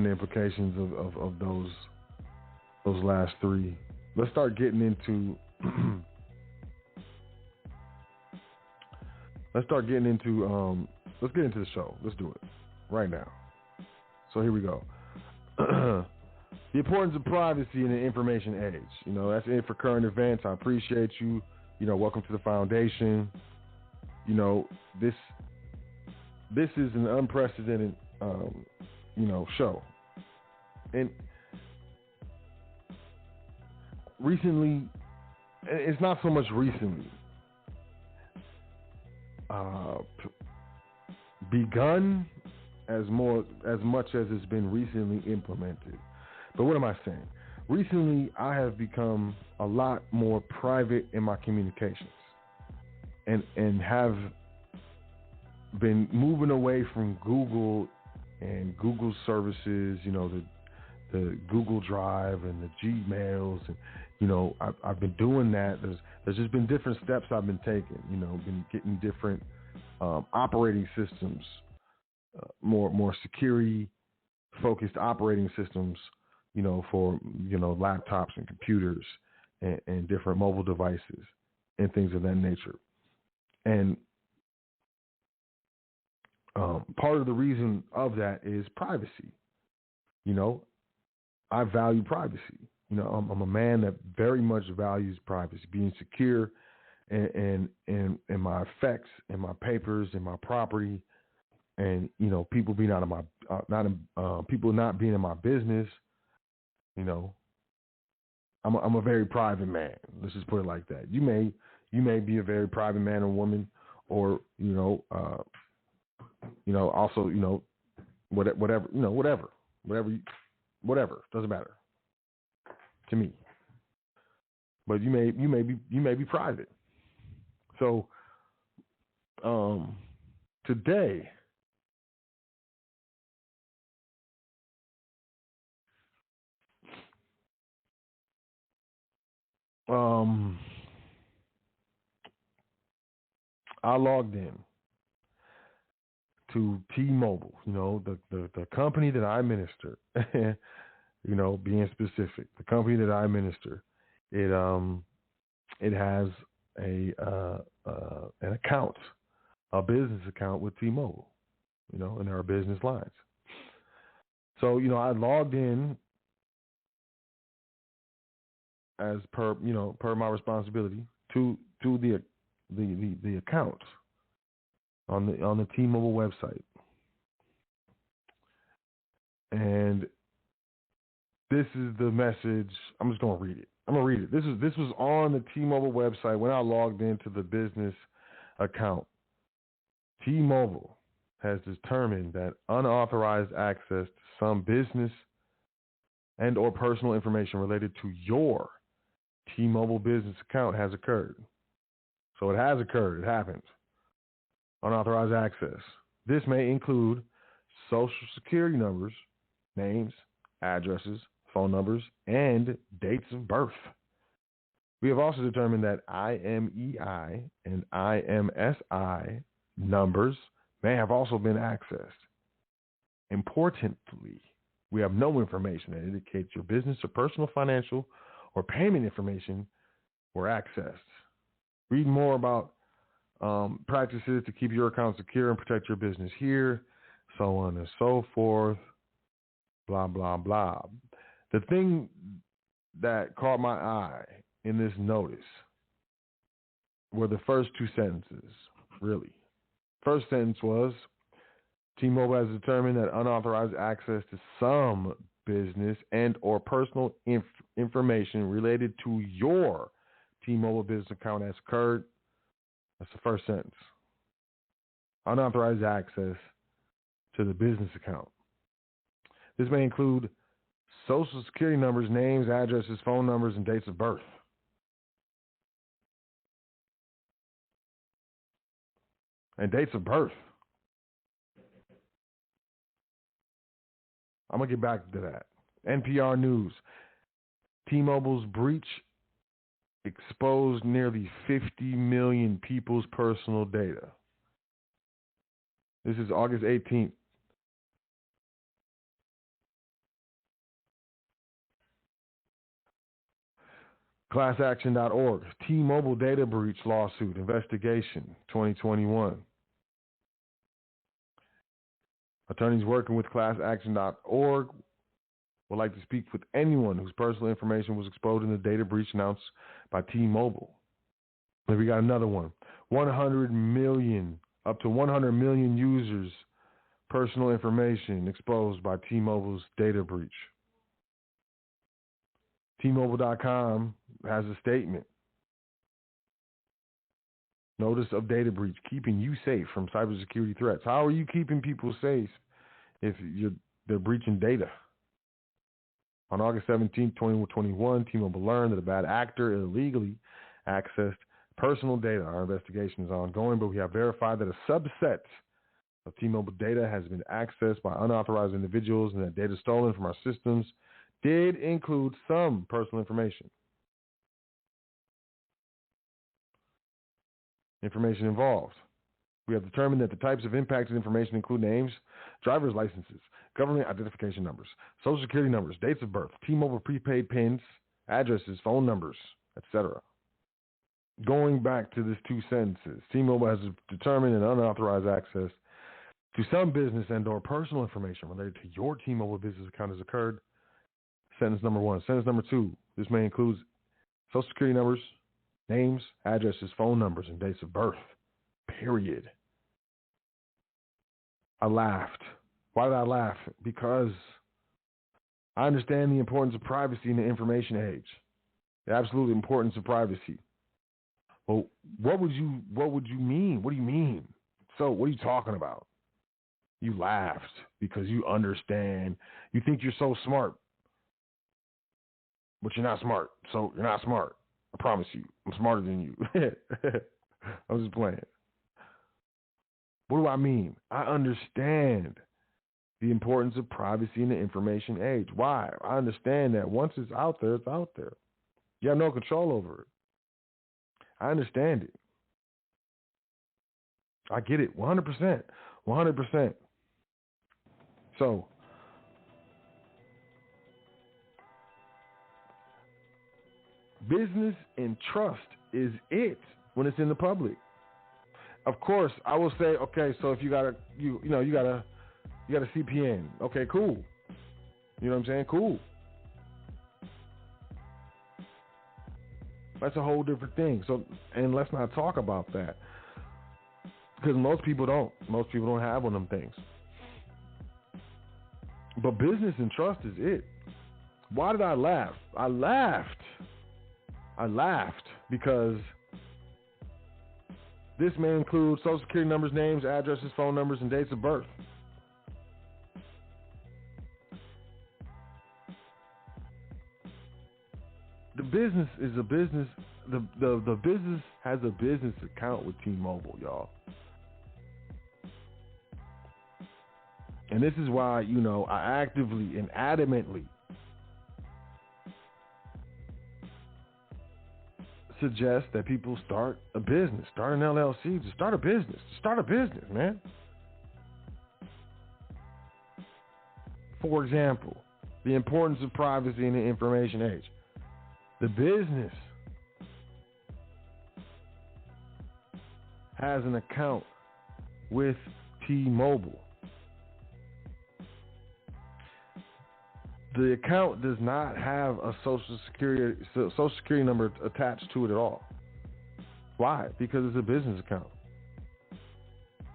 Speaker 4: the implications of those last three. Let's start getting into let's get into the show. Let's do it right now. So here we go. The importance of privacy in the information age. You know, that's it for current events. I appreciate you. You know, welcome to the foundation. You know, this is an unprecedented show. And recently, it's not so much recently, begun as much as it's been recently implemented. But what am I saying? Recently, I have become a lot more private in my communications and have been moving away from Google and Google services, you know, the Google Drive and the Gmails, and you know, I've been doing that. There's just been different steps I've been taking, you know, been getting different operating systems, more security focused operating systems, you know, for, you know, laptops and computers and different mobile devices and things of that nature. And part of the reason of that is privacy. You know, I value privacy. You know, I'm a man that very much values privacy, being secure in my effects, in my papers, in my property, and you know, people being out of my people not being in my business. You know, I'm a very private man. Let's just put it like that. You may be a very private man or woman, or also, you know, whatever doesn't matter to me. But you may be private. So today, I logged in to T-Mobile, you know, the company that I minister. You know, being specific, the company that I minister, it has an account, a business account with T-Mobile, you know, in our business lines. So, you know, I logged in as per my responsibility to the account on the T-Mobile website. And this is the message. I'm just going to read it. I'm going to read it. This was on the T-Mobile website when I logged into the business account. T-Mobile has determined that unauthorized access to some business and or personal information related to your T-Mobile business account has occurred. So it has occurred. It happens. Unauthorized access. This may include social security numbers, names, addresses, phone numbers, and dates of birth. We have also determined that IMEI and IMSI numbers may have also been accessed. Importantly, we have no information that indicates your business or personal financial or payment information were accessed. Read more about practices to keep your account secure and protect your business here, so on and so forth, blah, blah, blah. The thing that caught my eye in this notice were the first two sentences, really. First sentence was, T-Mobile has determined that unauthorized access to some business and or personal information related to your T-Mobile business account has occurred. That's the first sentence. Unauthorized access to the business account. This may include social security numbers, names, addresses, phone numbers, and dates of birth. And dates of birth. I'm going to get back to that. NPR News. T-Mobile's breach exposed nearly 50 million people's personal data. This is August 18th. ClassAction.org. T-Mobile data breach lawsuit investigation 2021. Attorneys working with ClassAction.org would like to speak with anyone whose personal information was exposed in the data breach announced by T-Mobile. And we got another one. 100 million, up to 100 million users' personal information exposed by T-Mobile's data breach. T-Mobile.com has a statement. Notice of data breach, keeping you safe from cybersecurity threats. How are you keeping people safe if they're breaching data? On August 17, 2021, T-Mobile learned that a bad actor illegally accessed personal data. Our investigation is ongoing, but we have verified that a subset of T-Mobile data has been accessed by unauthorized individuals, and that data stolen from our systems did include some personal information. Information involved. We have determined that the types of impacted information include names, driver's licenses, government identification numbers, social security numbers, dates of birth, T-Mobile prepaid pins, addresses, phone numbers, etc. Going back to these two sentences, T-Mobile has determined that unauthorized access to some business and or personal information related to your T-Mobile business account has occurred. Sentence number one. Sentence number two, this may include social security numbers, names, addresses, phone numbers, and dates of birth. Period. I laughed. Why did I laugh? Because I understand the importance of privacy in the information age. The absolute importance of privacy. Well, what would you mean? What do you mean? So, what are you talking about? You laughed because you understand. You think you're so smart, but you're not smart. So, you're not smart. I promise you. I'm smarter than you. I'm just playing. What do I mean? I understand the importance of privacy in the information age. Why? I understand that once it's out there, it's out there. You have no control over it. I understand it. I get it 100%. 100%. So, business and trust is it when it's in the public. Of course, I will say, okay, so if you got a CPN, okay, cool. You know what I'm saying? Cool. That's a whole different thing. So, and let's not talk about that because most people don't. Most people don't have one of them things. But business and trust is it. Why did I laugh? I laughed because this may include social security numbers, names, addresses, phone numbers, and dates of birth. The business is a business. The business has a business account with T-Mobile, y'all. And this is why, I actively and adamantly suggest that people start a business, start an LLC, just start a business. Start a business, man. For example, the importance of privacy in the information age. The business has an account with T-Mobile. The account does not have a social security number attached to it at all. Why? Because it's a business account.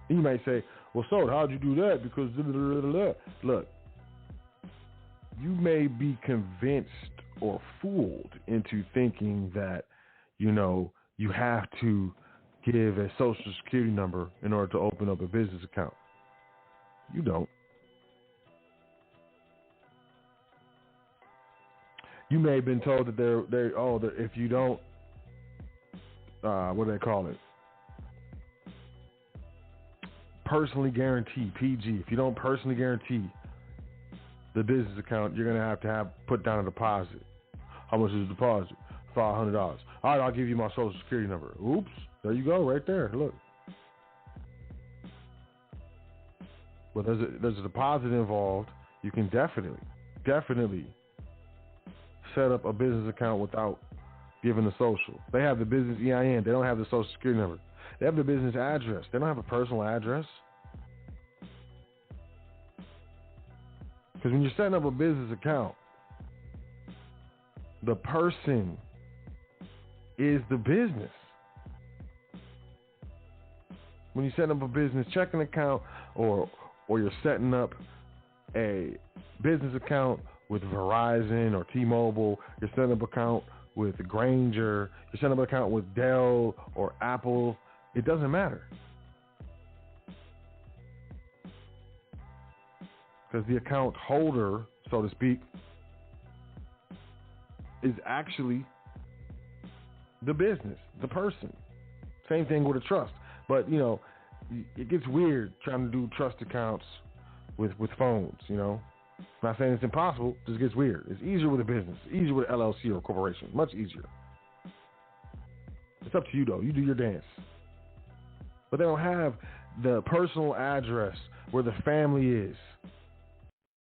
Speaker 4: You might say, well, so how'd you do that? Because look, you may be convinced or fooled into thinking that you have to give a social security number in order to open up a business account. You don't. You may have been told that if you don't, what do they call it? Personally guarantee, PG. If you don't personally guarantee the business account, you're going to have put down a deposit. How much is the deposit? $500. All right, I'll give you my social security number. Oops. There you go, right there. Look. But there's a deposit involved. You can definitely set up a business account without giving the social. They have the business EIN. They don't have the social security number. They have the business address. They don't have a personal address. Because when you're setting up a business account, the person is the business. When you set up a business checking account or you're setting up a business account with Verizon or T-Mobile, you're setting up an account with Grainger, you're setting up an account with Dell or Apple, it doesn't matter. Because the account holder, so to speak, is actually the business, the person. Same thing with a trust. But, it gets weird trying to do trust accounts with phones, I'm not saying it's impossible, it just gets weird. It's easier with a business, easier with an LLC or a corporation, much easier. It's up to you, though. You do your dance. But they don't have the personal address where the family is,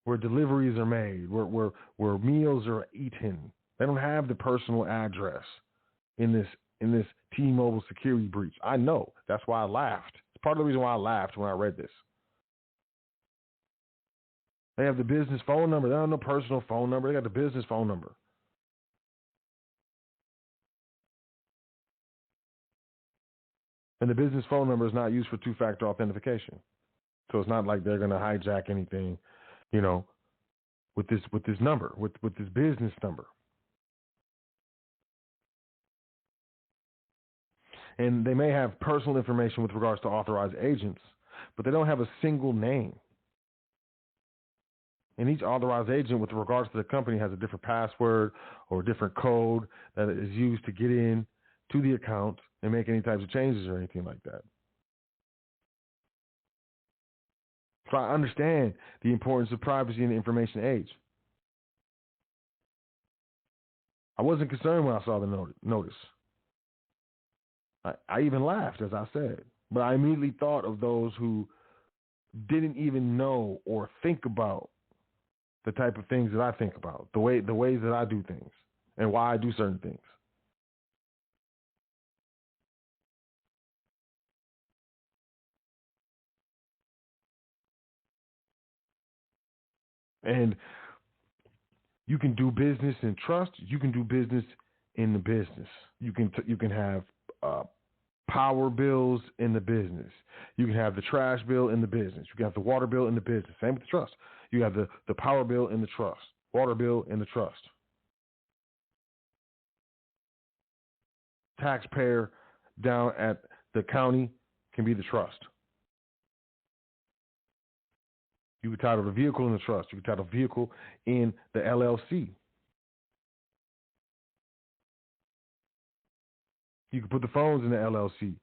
Speaker 4: where deliveries are made, where meals are eaten. They don't have the personal address in this T-Mobile security breach. I know. That's why I laughed. It's part of the reason why I laughed when I read this. They have the business phone number. They don't have no personal phone number. They got the business phone number. And the business phone number is not used for two-factor authentication. So it's not like they're going to hijack anything, with this number, with this business number. And they may have personal information with regards to authorized agents, but they don't have a single name. And each authorized agent with regards to the company has a different password or a different code that is used to get in to the account and make any types of changes or anything like that. So I understand the importance of privacy in the information age. I wasn't concerned when I saw the notice. I even laughed, as I said. But I immediately thought of those who didn't even know or think about the type of things that I think about, the ways that I do things, and why I do certain things. And you can do business in trust. You can do business in the business. You can have power bills in the business. You can have the trash bill in the business. You can have the water bill in the business. Same with the trust. You have the power bill in the trust, water bill in the trust. Taxpayer down at the county can be the trust. You can title the vehicle in the trust. You can title the vehicle in the LLC. You can put the phones in the LLC.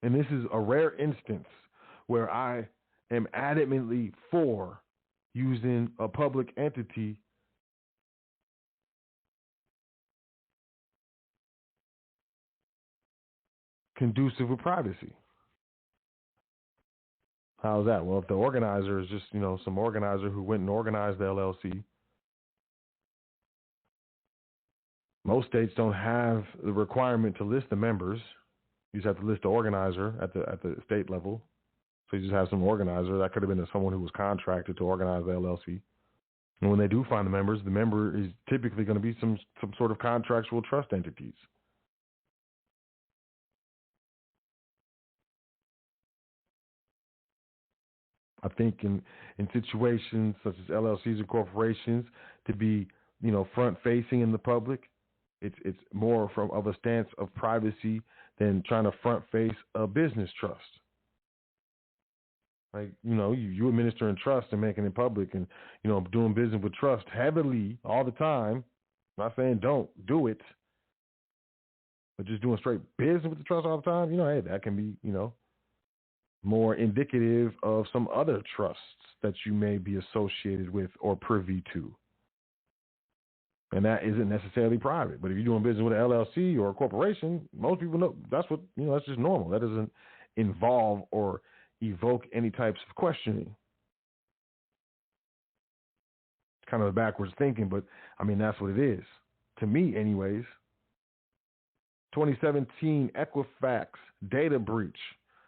Speaker 4: And this is a rare instance where I am adamantly for using a public entity conducive with privacy. How's that? Well, if the organizer is just, some organizer who went and organized the LLC, most states don't have the requirement to list the members. You just have to list the organizer at the state level. So you just have some organizer. That could have been someone who was contracted to organize the LLC. And when they do find the member is typically going to be some sort of contractual trust entities. I think in situations such as LLCs and corporations, to be, front facing in the public, It's more of a stance of privacy than trying to front face a business trust. Like, you administering trust and making it public and, doing business with trust heavily all the time. I'm not saying don't do it, but just doing straight business with the trust all the time, hey, that can be, more indicative of some other trusts that you may be associated with or privy to. And that isn't necessarily private. But if you're doing business with an LLC or a corporation, most people know that's what, that's just normal. That doesn't involve or evoke any types of questioning. It's kind of backwards thinking, but I mean, that's what it is. To me, anyways. 2017 Equifax data breach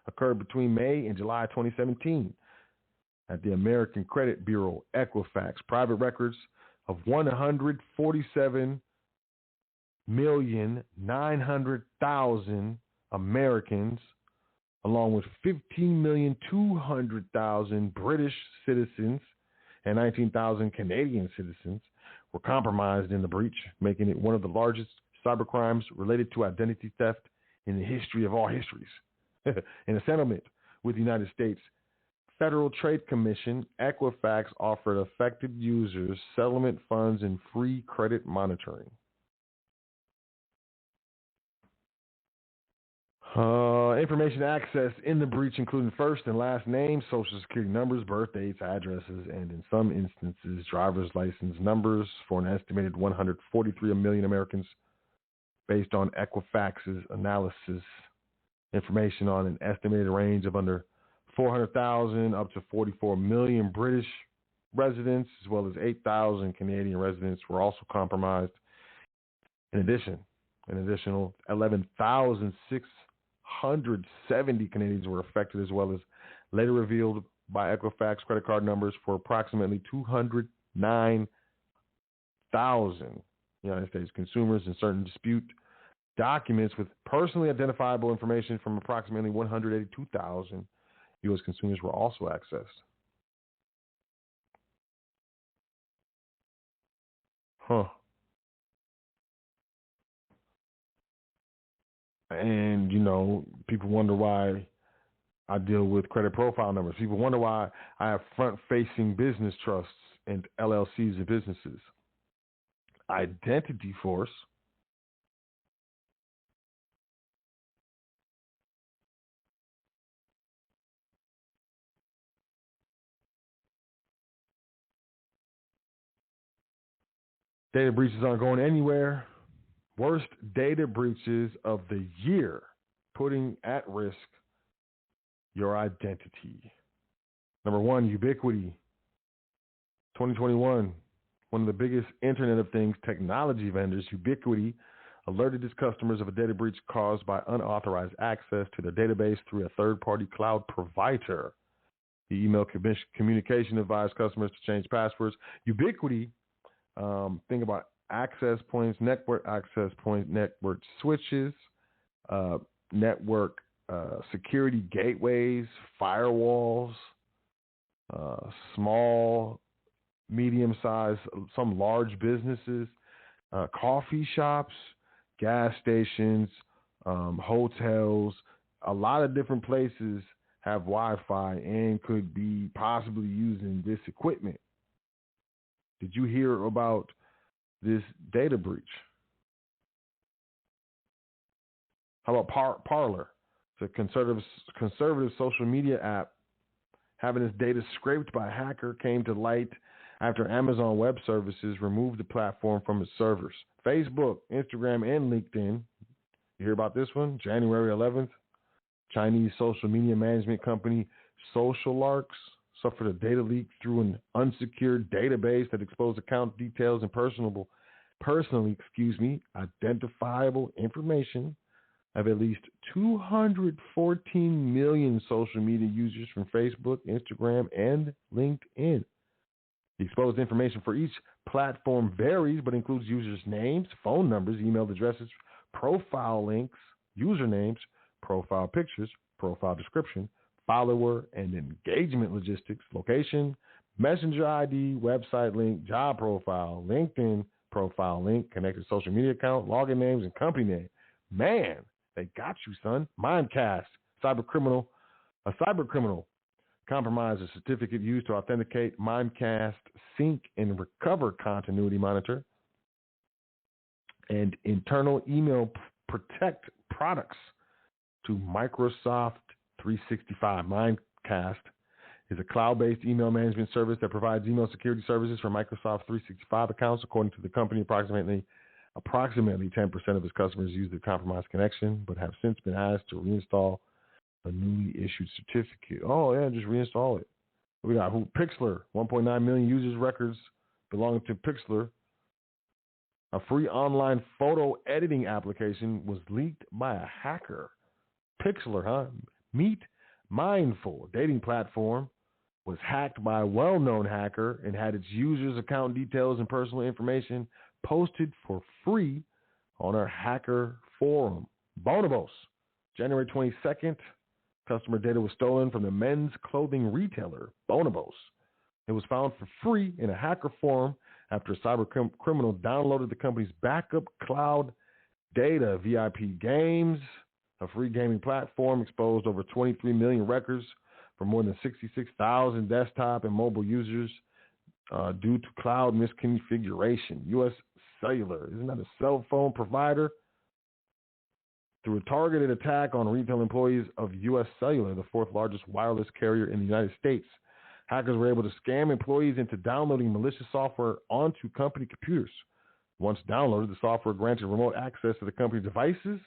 Speaker 4: occurred between May and July 2017 at the American Credit Bureau, Equifax. Private records of 147,900,000 Americans, along with 15,200,000 British citizens and 19,000 Canadian citizens, were compromised in the breach, making it one of the largest cybercrimes related to identity theft in the history of all histories. In a settlement with the United States Federal Trade Commission, Equifax offered affected users settlement funds and free credit monitoring. Information access in the breach, including first and last names, social security numbers, birth dates, addresses, and in some instances, driver's license numbers for an estimated 143 million Americans, based on Equifax's analysis. Information on an estimated range of under 400,000 up to 44 million British residents, as well as 8,000 Canadian residents, were also compromised. In addition, an additional 11,670 Canadians were affected, as well as later revealed by Equifax credit card numbers for approximately 209,000 United States consumers in certain dispute documents with personally identifiable information from approximately 182,000 U.S. consumers were also accessed. And, people wonder why I deal with credit profile numbers. People wonder why I have front-facing business trusts and LLCs and businesses. Identity Force data breaches aren't going anywhere. Worst data breaches of the year, putting at risk your identity. Number one, Ubiquiti. 2021, one of the biggest Internet of Things technology vendors, Ubiquiti, alerted its customers of a data breach caused by unauthorized access to their database through a third-party cloud provider. The email communication advised customers to change passwords. Ubiquiti, think about access points, network access points, network switches, network security gateways, firewalls, small, medium-sized, some large businesses, coffee shops, gas stations, hotels. A lot of different places have Wi-Fi and could be possibly using this equipment. Did you hear about this data breach? How about Parler? It's a conservative social media app having its data scraped by a hacker came to light after Amazon Web Services removed the platform from its servers. Facebook, Instagram, and LinkedIn. You hear about this one? January 11th, Chinese social media management company SocialArcs suffered a data leak through an unsecured database that exposed account details and personally identifiable information of at least 214 million social media users from Facebook, Instagram, and LinkedIn. The exposed information for each platform varies, but includes users' names, phone numbers, email addresses, profile links, usernames, profile pictures, profile description, follower and engagement logistics, location, messenger ID, website link, job profile, LinkedIn, profile link, connected social media account, login names, and company name. Man, they got you, son. Mimecast, a cybercriminal compromised a certificate used to authenticate Mimecast sync and recover continuity monitor and internal email protect products to Microsoft 365. Mimecast is a cloud-based email management service that provides email security services for Microsoft 365 accounts. According to the company, approximately 10% of its customers use the compromised connection, but have since been asked to reinstall a newly issued certificate. Oh, yeah, just reinstall it. We got Pixlr, 1.9 million users' records belonging to Pixlr. A free online photo editing application was leaked by a hacker. Pixlr, huh? Meet Mindful, dating platform, was hacked by a well-known hacker and had its users' account details and personal information posted for free on our hacker forum. Bonobos, January 22nd, customer data was stolen from the men's clothing retailer, Bonobos. It was found for free in a hacker forum after a cyber criminal downloaded the company's backup cloud data. VIP Games, a free gaming platform, exposed over 23 million records for more than 66,000 desktop and mobile users due to cloud misconfiguration. U.S. Cellular, isn't that a cell phone provider? Through a targeted attack on retail employees of U.S. Cellular, the fourth largest wireless carrier in the United States, hackers were able to scam employees into downloading malicious software onto company computers. Once downloaded, the software granted remote access to the company devices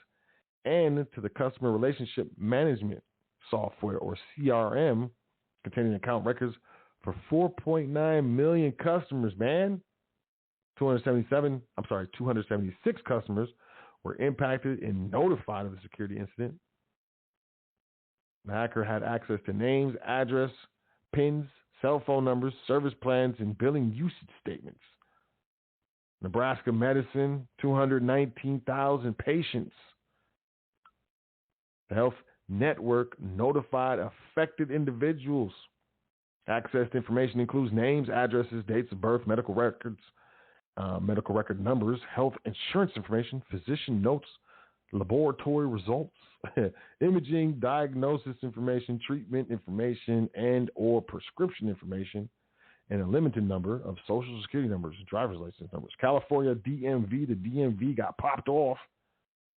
Speaker 4: and to the customer relationship management software, or CRM, containing account records for 4.9 million customers, man. 276 customers were impacted and notified of the security incident. The hacker had access to names, address, PINs, cell phone numbers, service plans, and billing usage statements. Nebraska Medicine, 219,000 patients. The Health Network notified affected individuals. Accessed information includes names, addresses, dates of birth, medical records, medical record numbers, health insurance information, physician notes, laboratory results, imaging, diagnosis information, treatment information, and or prescription information, and a limited number of social security numbers, driver's license numbers. California DMV, the DMV got popped off.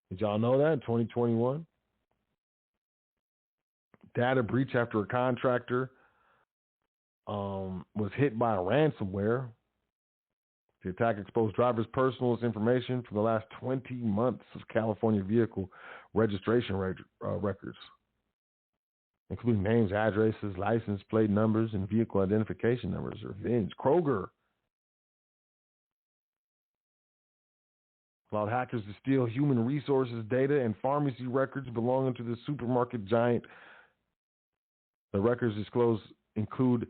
Speaker 4: Did y'all know that in 2021? Data breach after a contractor was hit by a ransomware. The attack exposed drivers' personal information for the last 20 months of California vehicle registration records, including names, addresses, license plate numbers, and vehicle identification numbers, or VINs. Kroger allowed hackers to steal human resources data and pharmacy records belonging to the supermarket giant. The records disclosed include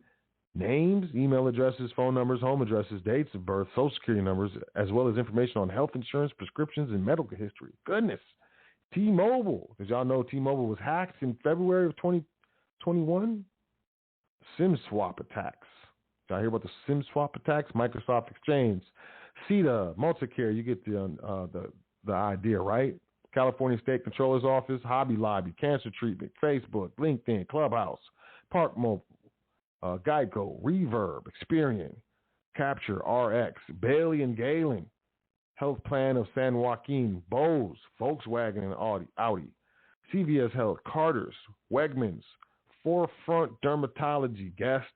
Speaker 4: names, email addresses, phone numbers, home addresses, dates of birth, social security numbers, as well as information on health insurance, prescriptions, and medical history. Goodness. T-Mobile. As y'all know, T-Mobile was hacked in February of 2021. SIM swap attacks. Y'all hear about the SIM swap attacks? Microsoft Exchange, CETA, Multicare. You get the idea, right? California State Controller's Office, Hobby Lobby, Cancer Treatment, Facebook, LinkedIn, Clubhouse, Park Mobile, Geico, Reverb, Experian, Capture, RX, Bailey and Galen, Health Plan of San Joaquin, Bose, Volkswagen and Audi, CVS Health, Carter's, Wegmans, Forefront Dermatology, Guest,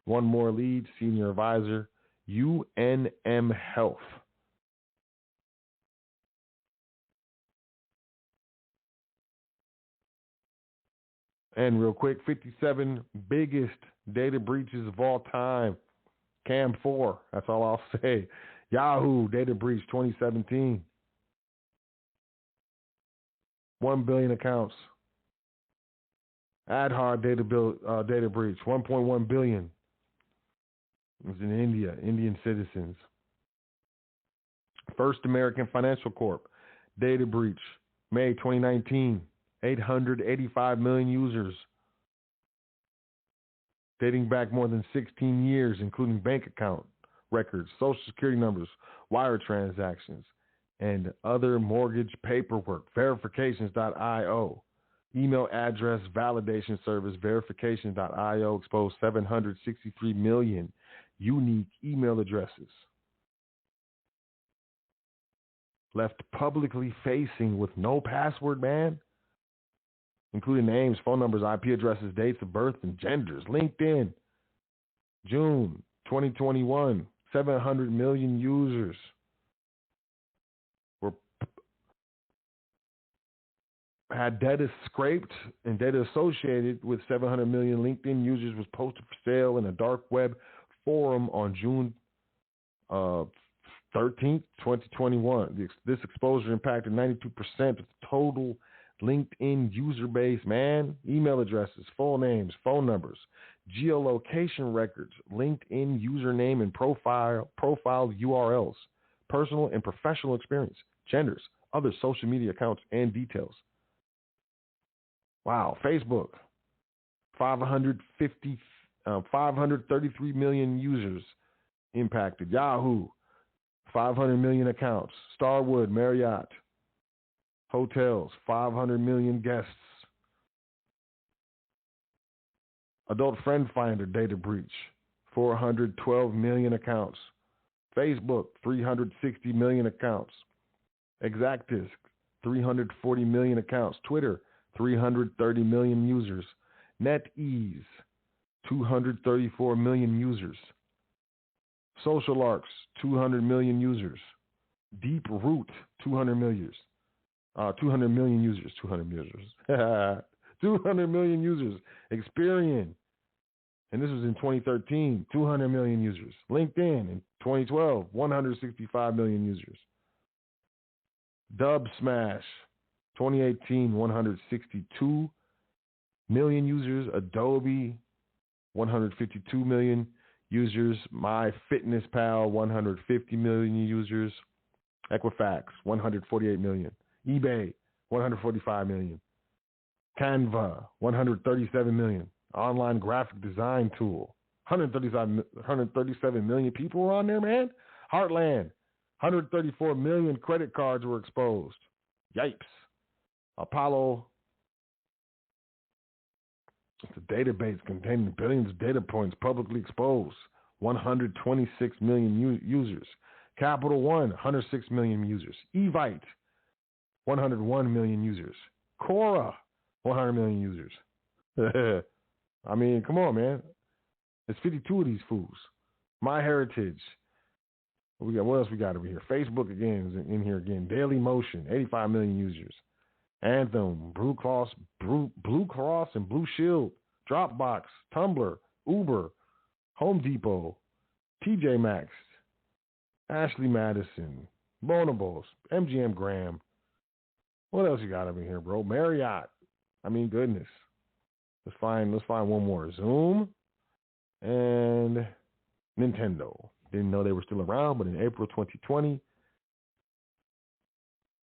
Speaker 4: One More Lead, Senior Advisor, UNM Health. And real quick, 57 biggest data breaches of all time. Cam 4, that's all I'll say. Yahoo data breach 2017. 1 billion accounts. Aadhaar data breach, 1.1 billion. It was in India, Indian citizens. First American Financial Corp, data breach, May 2019. 885 million users, dating back more than 16 years, including bank account records, social security numbers, wire transactions, and other mortgage paperwork. Verifications.io. Email address validation service. Verifications.io exposed 763 million unique email addresses left publicly facing with no password, man, including names, phone numbers, IP addresses, dates of birth, and genders. LinkedIn, June 2021, 700 million users had data scraped and data associated with 700 million LinkedIn users was posted for sale in a dark web forum on June 13th, 2021. This exposure impacted 92% of the total LinkedIn user base, man. Email addresses, full names, phone numbers, geolocation records, LinkedIn username and profile URLs, personal and professional experience, genders, other social media accounts, and details. Wow. Facebook, 533 million users impacted. Yahoo, 500 million accounts. Starwood, Marriott, hotels, 500 million guests. Adult Friend Finder data breach, 412 million accounts. Facebook, 360 million accounts. Exactdisk, 340 million accounts. Twitter, 330 million users. NetEase, 234 million users. SocialArcs, 200 million users. Deeproot, 200 million users. 200 million users. 200 million users. Experian, and this was in 2013, 200 million users. LinkedIn in 2012, 165 million users. Dubsmash, 2018, 162 million users. Adobe, 152 million users. MyFitnessPal, 150 million users. Equifax, 148 million. eBay, 145 million. Canva, 137 million. Online graphic design tool, 137 million people were on there, man. Heartland, 134 million credit cards were exposed. Yipes. Apollo, it's a database containing billions of data points publicly exposed. 126 million users. Capital One, 106 million users. Evite, 101 million users. Quora, 100 million users. I mean, come on, man. There's 52 of these fools. MyHeritage. What else we got over here? Facebook again is in here again. Daily Motion, 85 million users. Anthem, Blue Cross and Blue Shield, Dropbox, Tumblr, Uber, Home Depot, TJ Maxx, Ashley Madison, Bonobos, MGM Graham. What else you got over here, bro? Marriott. I mean, goodness. Let's find one more. Zoom and Nintendo. Didn't know they were still around, but in April 2020,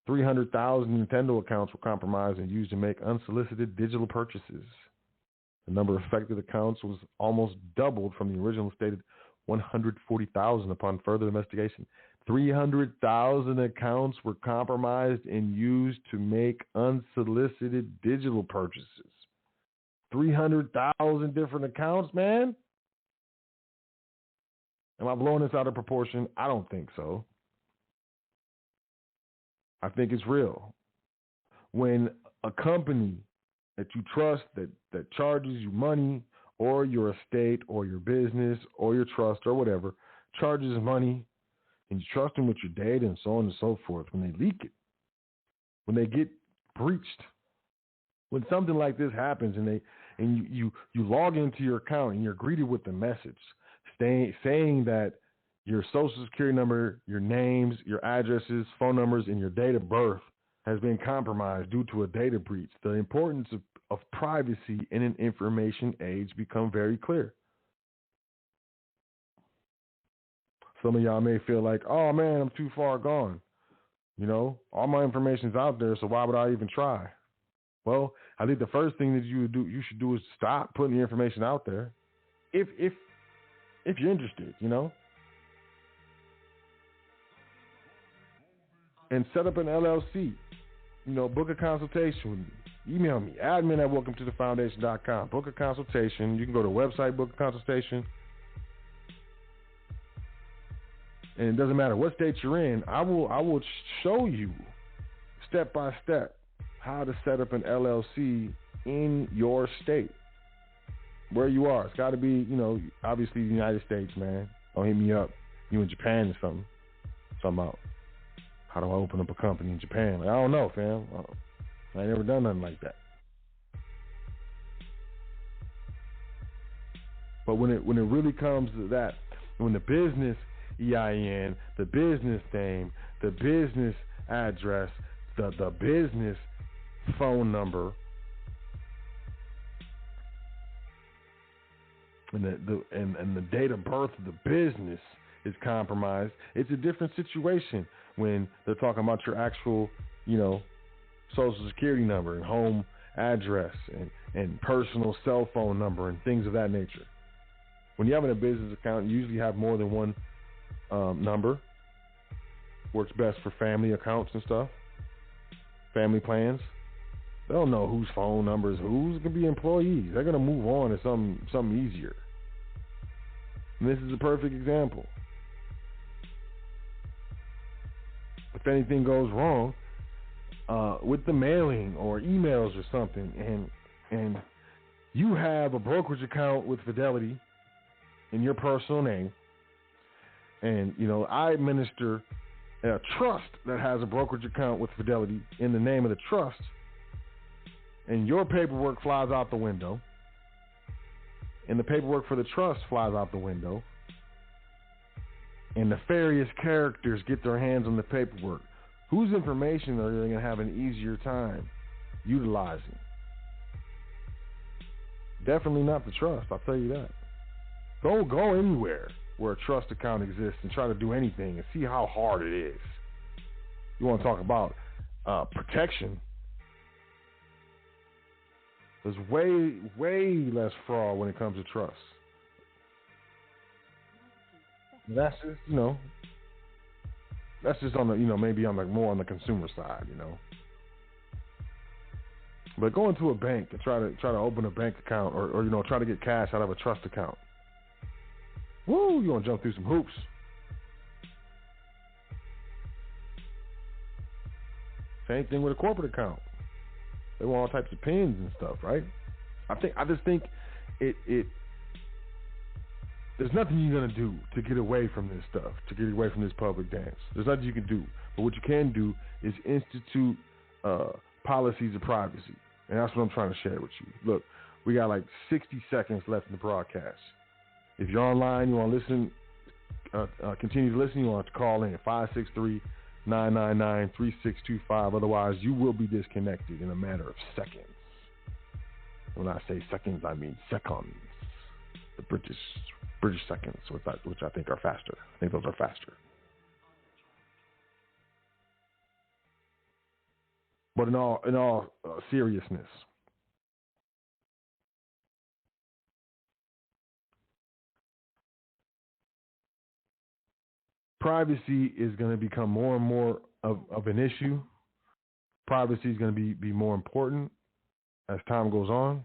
Speaker 4: 300,000 Nintendo accounts were compromised and used to make unsolicited digital purchases. The number of affected accounts was almost doubled from the original stated 140,000 upon further investigation. 300,000 accounts were compromised and used to make unsolicited digital purchases. 300,000 different accounts, man? Am I blowing this out of proportion? I don't think so. I think it's real. When a company that you trust that charges you money, or your estate or your business or your trust or whatever charges money, and you trust them with your data and so on and so forth, when they leak it, when they get breached, when something like this happens and you log into your account and you're greeted with a message saying that your social security number, your names, your addresses, phone numbers, and your date of birth has been compromised due to a data breach, the importance of privacy in an information age become very clear. Some of y'all may feel like, oh man, I'm too far gone. You know, all my information's out there, so why would I even try? Well, I think the first thing that you should do is stop putting your information out there. If you're interested, you know. and set up an LLC. Book a consultation with me. Email me, admin@welcometothefoundation.com. Book a consultation. You can go to the website, book a consultation. And it doesn't matter what state you're in. I will show you step by step how to set up an LLC in your state, where you are. It's got to be, obviously the United States, man. Don't hit me up. You in Japan or something. Something about how do I open up a company in Japan? Like, I don't know, fam. I ain't never done nothing like that. But when it really comes to that, when the business EIN, the business name, the business address, the business phone number, and the date of birth of the business is compromised, it's a different situation when they're talking about your actual, social security number and home address and personal cell phone number and things of that nature. When you have a business account, you usually have more than one number. Works best for family accounts and stuff. Family plans. They don't know whose phone numbers who's going to be employees. They're going to move on to something easier. And this is a perfect example. If anything goes wrong with the mailing or emails or something, and you have a brokerage account with Fidelity in your personal name, and I administer a trust that has a brokerage account with Fidelity in the name of the trust, and your paperwork flies out the window, and the paperwork for the trust flies out the window, and nefarious characters get their hands on the paperwork, whose information are they going to have an easier time utilizing? Definitely not the trust, I'll tell you that. Go anywhere where a trust account exists and try to do anything and see how hard it is. You want to talk about protection? There's way less fraud when it comes to trust. That's just, that's just on the, maybe on more on the consumer side, But going to a bank and try to open a bank account or try to get cash out of a trust account. Woo, you're gonna jump through some hoops. Same thing with a corporate account. They want all types of pins and stuff, right? I just think it there's nothing you're gonna do to get away from this stuff, to get away from this public dance. There's nothing you can do. But what you can do is institute policies of privacy. And that's what I'm trying to share with you. Look, we got like 60 seconds left in the broadcast. If you're online, you want to listen, continue to listen, you want to call in 563-999-3625. Otherwise, you will be disconnected in a matter of seconds. When I say seconds, I mean seconds. The British seconds, which I think are faster. I think those are faster. But in all seriousness, privacy is going to become more and more of an issue. Privacy is going to be more important as time goes on.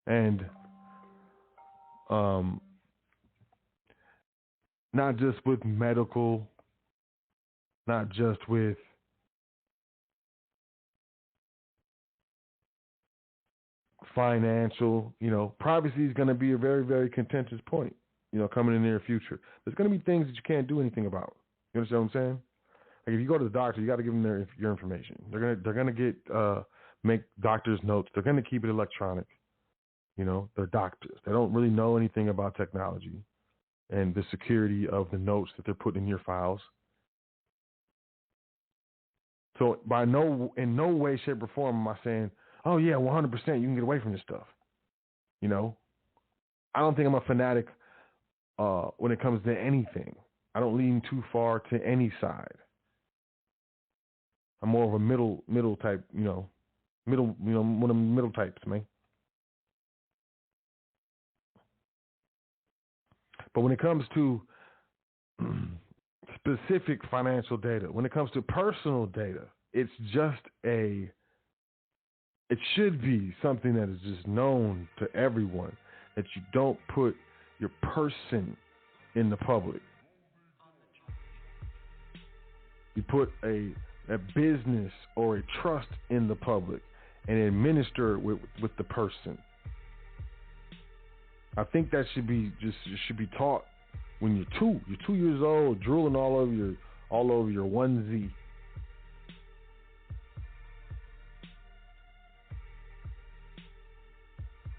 Speaker 4: And not just with medical, not just with financial, privacy is going to be a very, very contentious point, coming in the near future. There's going to be things that you can't do anything about. You understand what I'm saying? Like if you go to the doctor, you got to give them your information. They're gonna get make doctors' notes. They're gonna keep it electronic. They're doctors. They don't really know anything about technology and the security of the notes that they're putting in your files. So in no way, shape, or form am I saying, oh yeah, 100% you can get away from this stuff. I don't think I'm a fanatic when it comes to anything. I don't lean too far to any side. I'm more of a middle type, one of the middle types, man. But when it comes to specific financial data. When it comes to personal data, it's just it should be something that is just known to everyone, that you don't put your person in the public. You put a business or a trust in the public and administer it with the person. I think that should be taught when you're 2. You're 2 years old, drooling all over your onesie.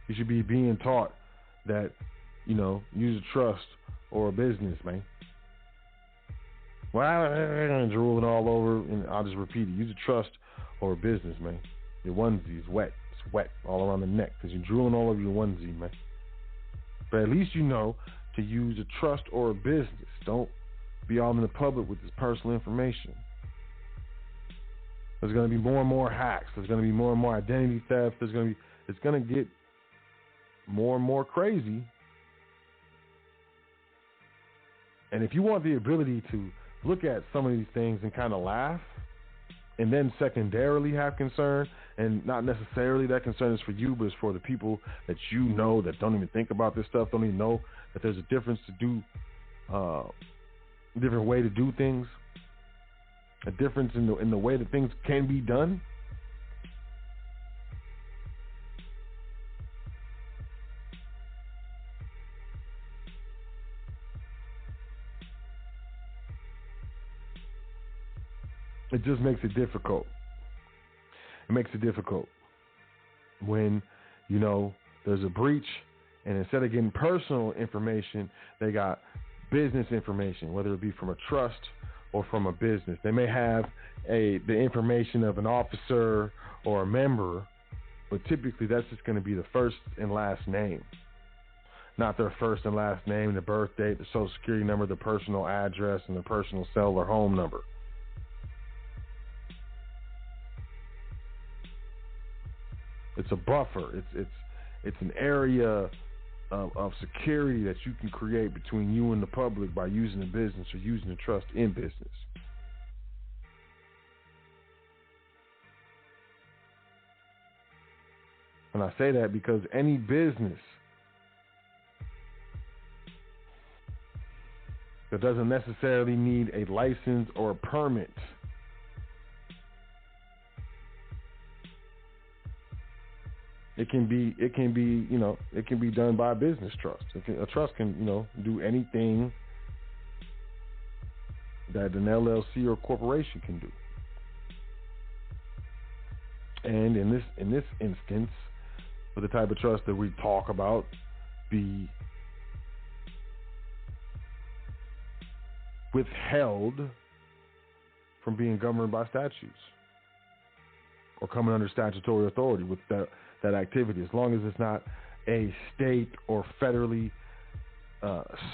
Speaker 4: You should be being taught that, use a trust or a business, man. Well, I'm drooling all over, and I'll just repeat it. Use a trust or a business, man. Your onesie is wet. It's wet all around the neck because you're drooling all over your onesie, man. But at least you know to use a trust or a business. Don't be all in the public with this personal information. There's going to be more and more hacks. There's going to be more and more identity theft. It's going to get more and more crazy. And if you want the ability to look at some of these things and kind of laugh, and then secondarily have concern, and not necessarily that concern is for you, but it's for the people that you know that don't even think about this stuff, don't even know that there's a difference to do, a different way to do things, a difference in the way that things can be done. It just makes it difficult. It makes it difficult when, there's a breach, and instead of getting personal information, they got business information, whether it be from a trust or from a business. They may have the information of an officer or a member, but typically that's just going to be the first and last name, not their first and last name, the birth date, the social security number, the personal address, and the personal cell or home number. It's a buffer. It's an area of security that you can create between you and the public by using a business or using a trust in business. And I say that because any business that doesn't necessarily need a license or a permit It can be done by a business trust. A trust can, do anything that an LLC or corporation can do. And in this instance, for the type of trust that we talk about, be withheld from being governed by statutes or coming under statutory authority with that activity, as long as it's not a state or federally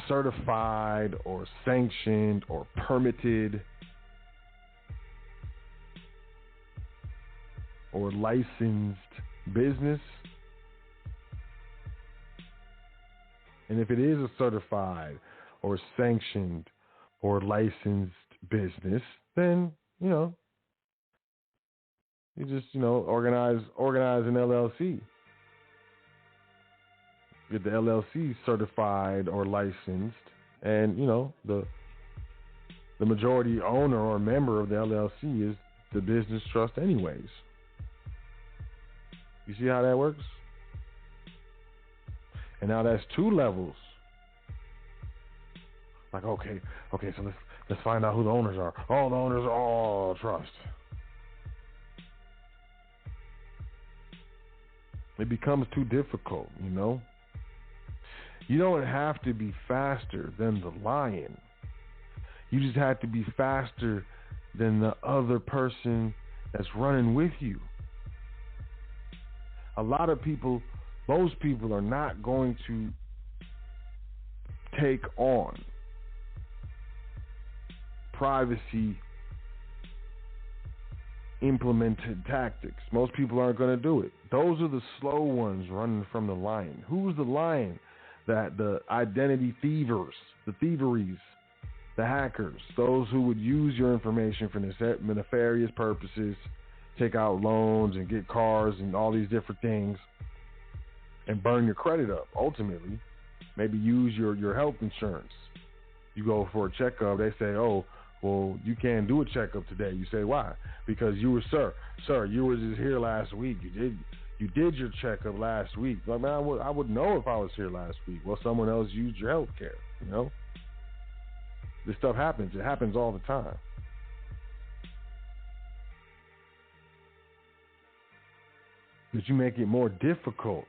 Speaker 4: certified or sanctioned or permitted or licensed business. And if it is a certified or sanctioned or licensed business, then, you just, organize an LLC. Get the LLC certified or licensed, and, the majority owner or member of the LLC is the business trust anyways. You see how that works? And now that's 2 levels. Like, okay, so let's find out who the owners are. All the owners are all trust. It becomes too difficult, You don't have to be faster than the lion. You just have to be faster than the other person that's running with you. Most people are not going to take on privacy implemented tactics. Most people aren't going to do it. Those are the slow ones running from the lion. Who's the lion? That the identity thieveries The hackers, those who would use your information for nefarious purposes, take out loans and get cars and all these different things and burn your credit up. Ultimately, maybe use your health insurance. You go for a checkup, they say, oh, well, you can't do a checkup today. You say, why? Because you were, sir, you were just here last week. You did your checkup last week. Like, man, I would know if I was here last week. Well, someone else used your health care, you know? This stuff happens. It happens all the time. But you make it more difficult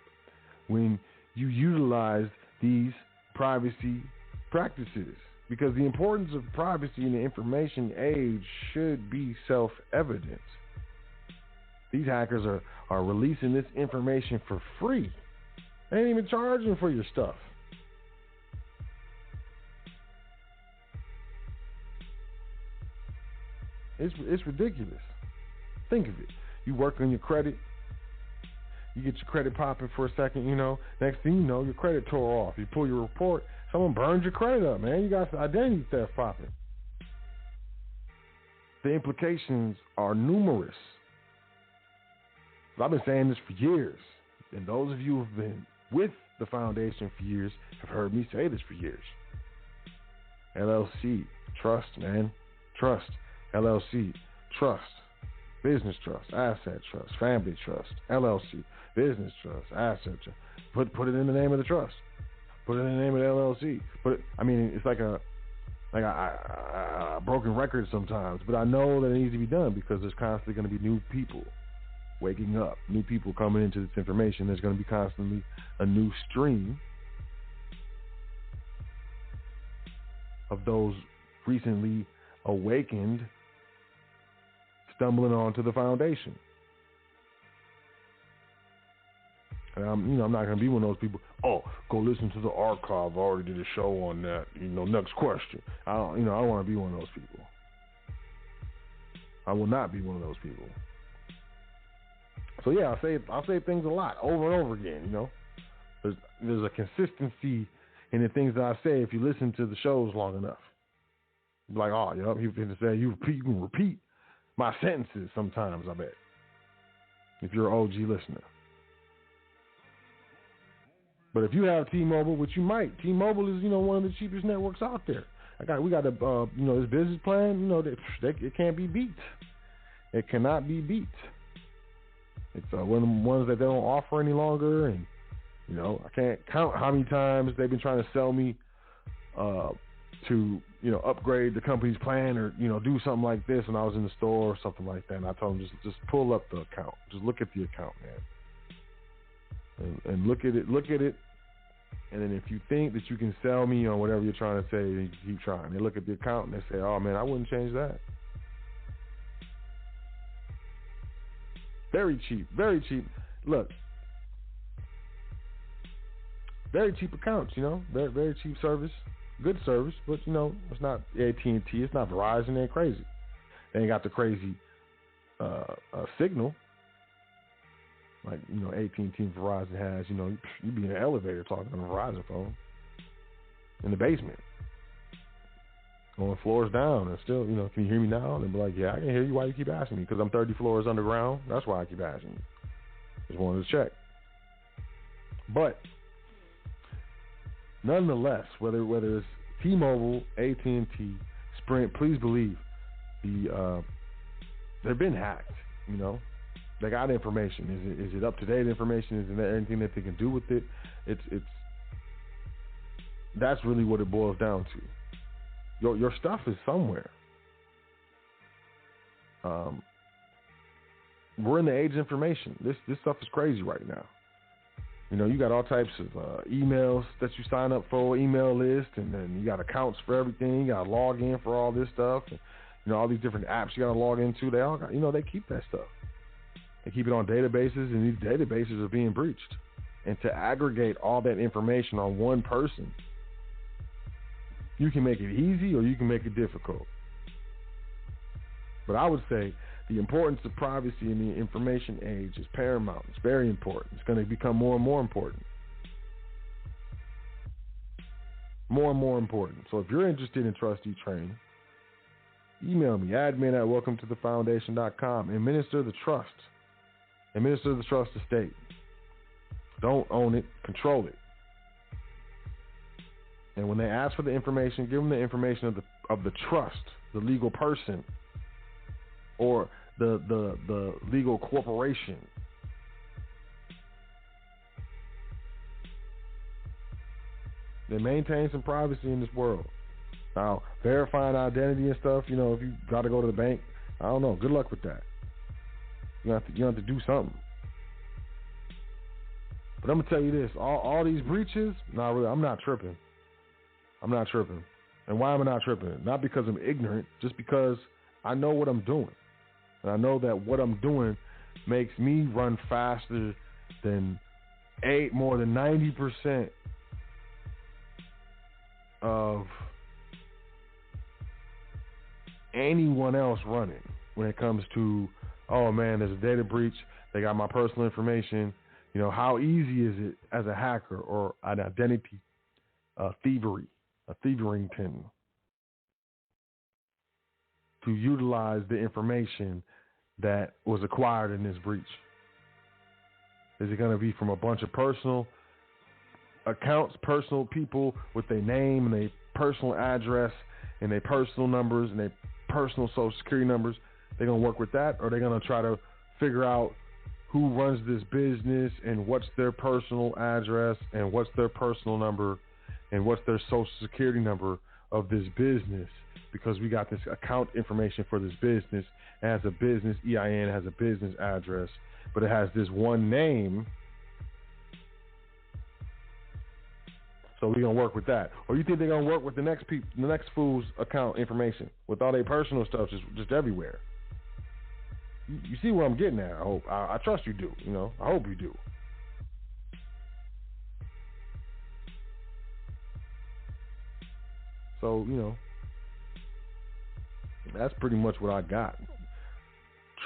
Speaker 4: when you utilize these privacy practices, because the importance of privacy in the information age should be self-evident. These hackers are releasing this information for free. They ain't even charging for your stuff. It's ridiculous. Think of it. You work on your credit. You get your credit popping for a second, you know. Next thing you know, your credit tore off. You pull your report. Someone burned your credit up, man. You got identity theft popping. The implications are numerous. I've been saying this for years. And those of you who have been with the foundation for years have heard me say this for years. LLC, trust, man. Trust. LLC, trust. Business trust, asset trust, family trust, LLC, business trust, asset trust. Put it in the name of the trust. Put it in the name of the LLC. It's like a broken record sometimes, but I know that it needs to be done because there's constantly going to be new people waking up, new people coming into this information. There's going to be constantly a new stream of those recently awakened stumbling onto the foundation. And I'm not going to be one of those people, oh, go listen to the archive. I already did a show on that. Next question. I don't want to be one of those people. I will not be one of those people. So yeah, I'll say things a lot over and over again, There's a consistency in the things that I say if you listen to the shows long enough. Like, oh, you can repeat my sentences sometimes, I bet, if you're an OG listener. But if you have T-Mobile, which you might, T-Mobile is, one of the cheapest networks out there. We got this business plan, it can't be beat. It cannot be beat. It's one of the ones that they don't offer any longer, and, I can't count how many times they've been trying to sell me to upgrade the company's plan or do something like this when I was in the store or something like that, and I told them just pull up the account, just look at the account, man, and look at it, and then if you think that you can sell me on whatever you're trying to say, then you keep trying. They look at the account and they say, oh man, I wouldn't change that. Very cheap. Look, very cheap accounts, very, very cheap service. Good service, but it's not AT&T, it's not Verizon. They ain't crazy. They ain't got the crazy signal like AT&T and Verizon has. You be in an elevator talking on a Verizon phone in the basement, going floors down, and still can you hear me now? And they'll be like, yeah, I can hear you. Why you keep asking me? Because I'm 30 floors underground. That's why I keep asking you. Just wanted to check. But nonetheless, whether it's T-Mobile, AT&T, Sprint, please believe they've been hacked. They got information. Is it up to date information? Is there anything that they can do with it? It's that's really what it boils down to. Your stuff is somewhere. We're in the age of information. This stuff is crazy right now. You got all types of emails that you sign up for, email list, and then you got accounts for everything. You got to log in for all this stuff. And, all these different apps you got to log into. They all got, they keep that stuff. They keep it on databases, and these databases are being breached. And to aggregate all that information on one person, you can make it easy or you can make it difficult. But I would say the importance of privacy in the information age is paramount. It's very important. It's going to become more and more important. more and more important. So if you're interested in trustee training, email me, admin@welcometothefoundation.com, and administer the trust. Administer the trust estate. Don't own it, control it. And when they ask for the information, give them the information of the trust, the legal person, or the legal corporation. They maintain some privacy in this world. Now, verifying identity and stuff, if you got to go to the bank, I don't know. Good luck with that. You have to do something. But I'm gonna tell you this: all these breaches, I'm not tripping. I'm not tripping. And why am I not tripping? Not because I'm ignorant, just because I know what I'm doing. And I know that what I'm doing makes me run faster than more than 90% of anyone else running when it comes to, oh man, there's a data breach, they got my personal information. How easy is it as a hacker or an identity thieverington to utilize the information that was acquired in this breach? Is it going to be from a bunch of personal accounts, personal people with their name and their personal address and their personal numbers and their personal social security numbers? They're going to work with that, or are they going to try to figure out who runs this business and what's their personal address and what's their personal number and what's their social security number of this business? Because we got this account information for this business. It has a business EIN, it has a business address, but it has this one name. So we're going to work with that. Or you think they're going to work with the next fool's account information with all their personal stuff just everywhere? You see where I'm getting at, I hope. I trust you do, I hope you do. So, that's pretty much what I got.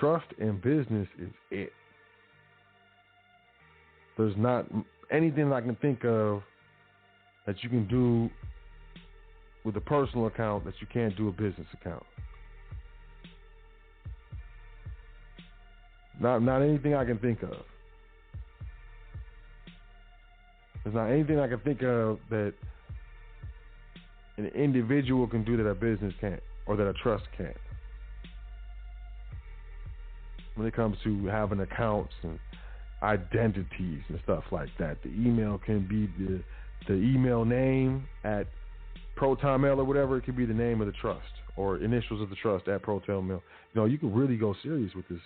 Speaker 4: Trust and business is it. There's not anything I can think of that you can do with a personal account that you can't do a business account. Not anything I can think of. There's not anything I can think of that an individual can do that a business can't, or that a trust can't. When it comes to having accounts and identities and stuff like that, the email can be the email name at Proton Mail or whatever. It could be the name of the trust or initials of the trust at Proton Mail. You can really go serious with this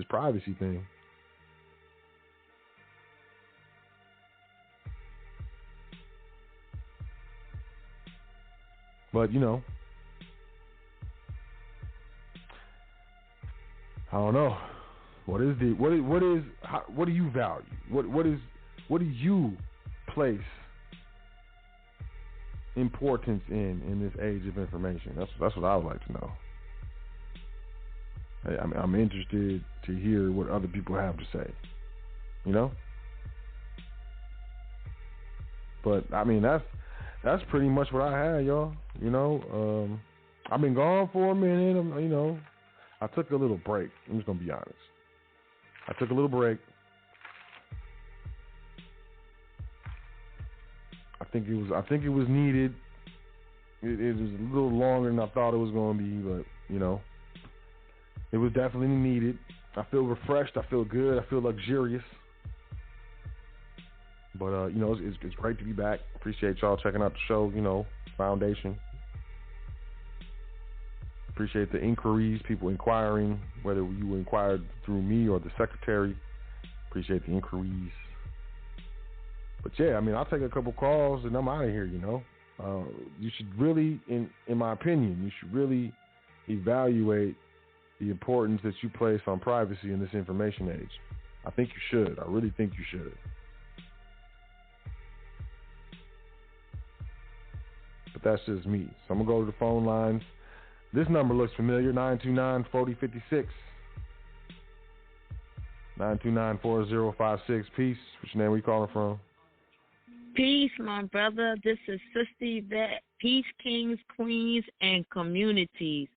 Speaker 4: privacy thing. But I don't know. What do you value? What do you place importance in this age of information? That's what I would like to know. I'm interested to hear what other people have to say. But that's pretty much what I had, y'all. I've been gone for a minute. I took a little break. I'm just gonna be honest. I took a little break. I think it was needed. It was a little longer than I thought it was gonna be, but it was definitely needed. I feel refreshed. I feel good. I feel luxurious. But it's great to be back. Appreciate y'all checking out the show. Foundation. Appreciate the inquiries, people inquiring, whether you inquired through me or the secretary. Appreciate the inquiries. But yeah, I'll take a couple calls and I'm out of here. You should really, in my opinion, you should really evaluate the importance that you place on privacy in this information age. I think you should. I really think you should. But that's just me. So I'm going to go to the phone lines. This number looks familiar, 929-4056. 929-4056. Peace. What's your name? Where you calling from?
Speaker 5: Peace, my brother. This is Sister Yvette. Peace, kings, queens, and communities.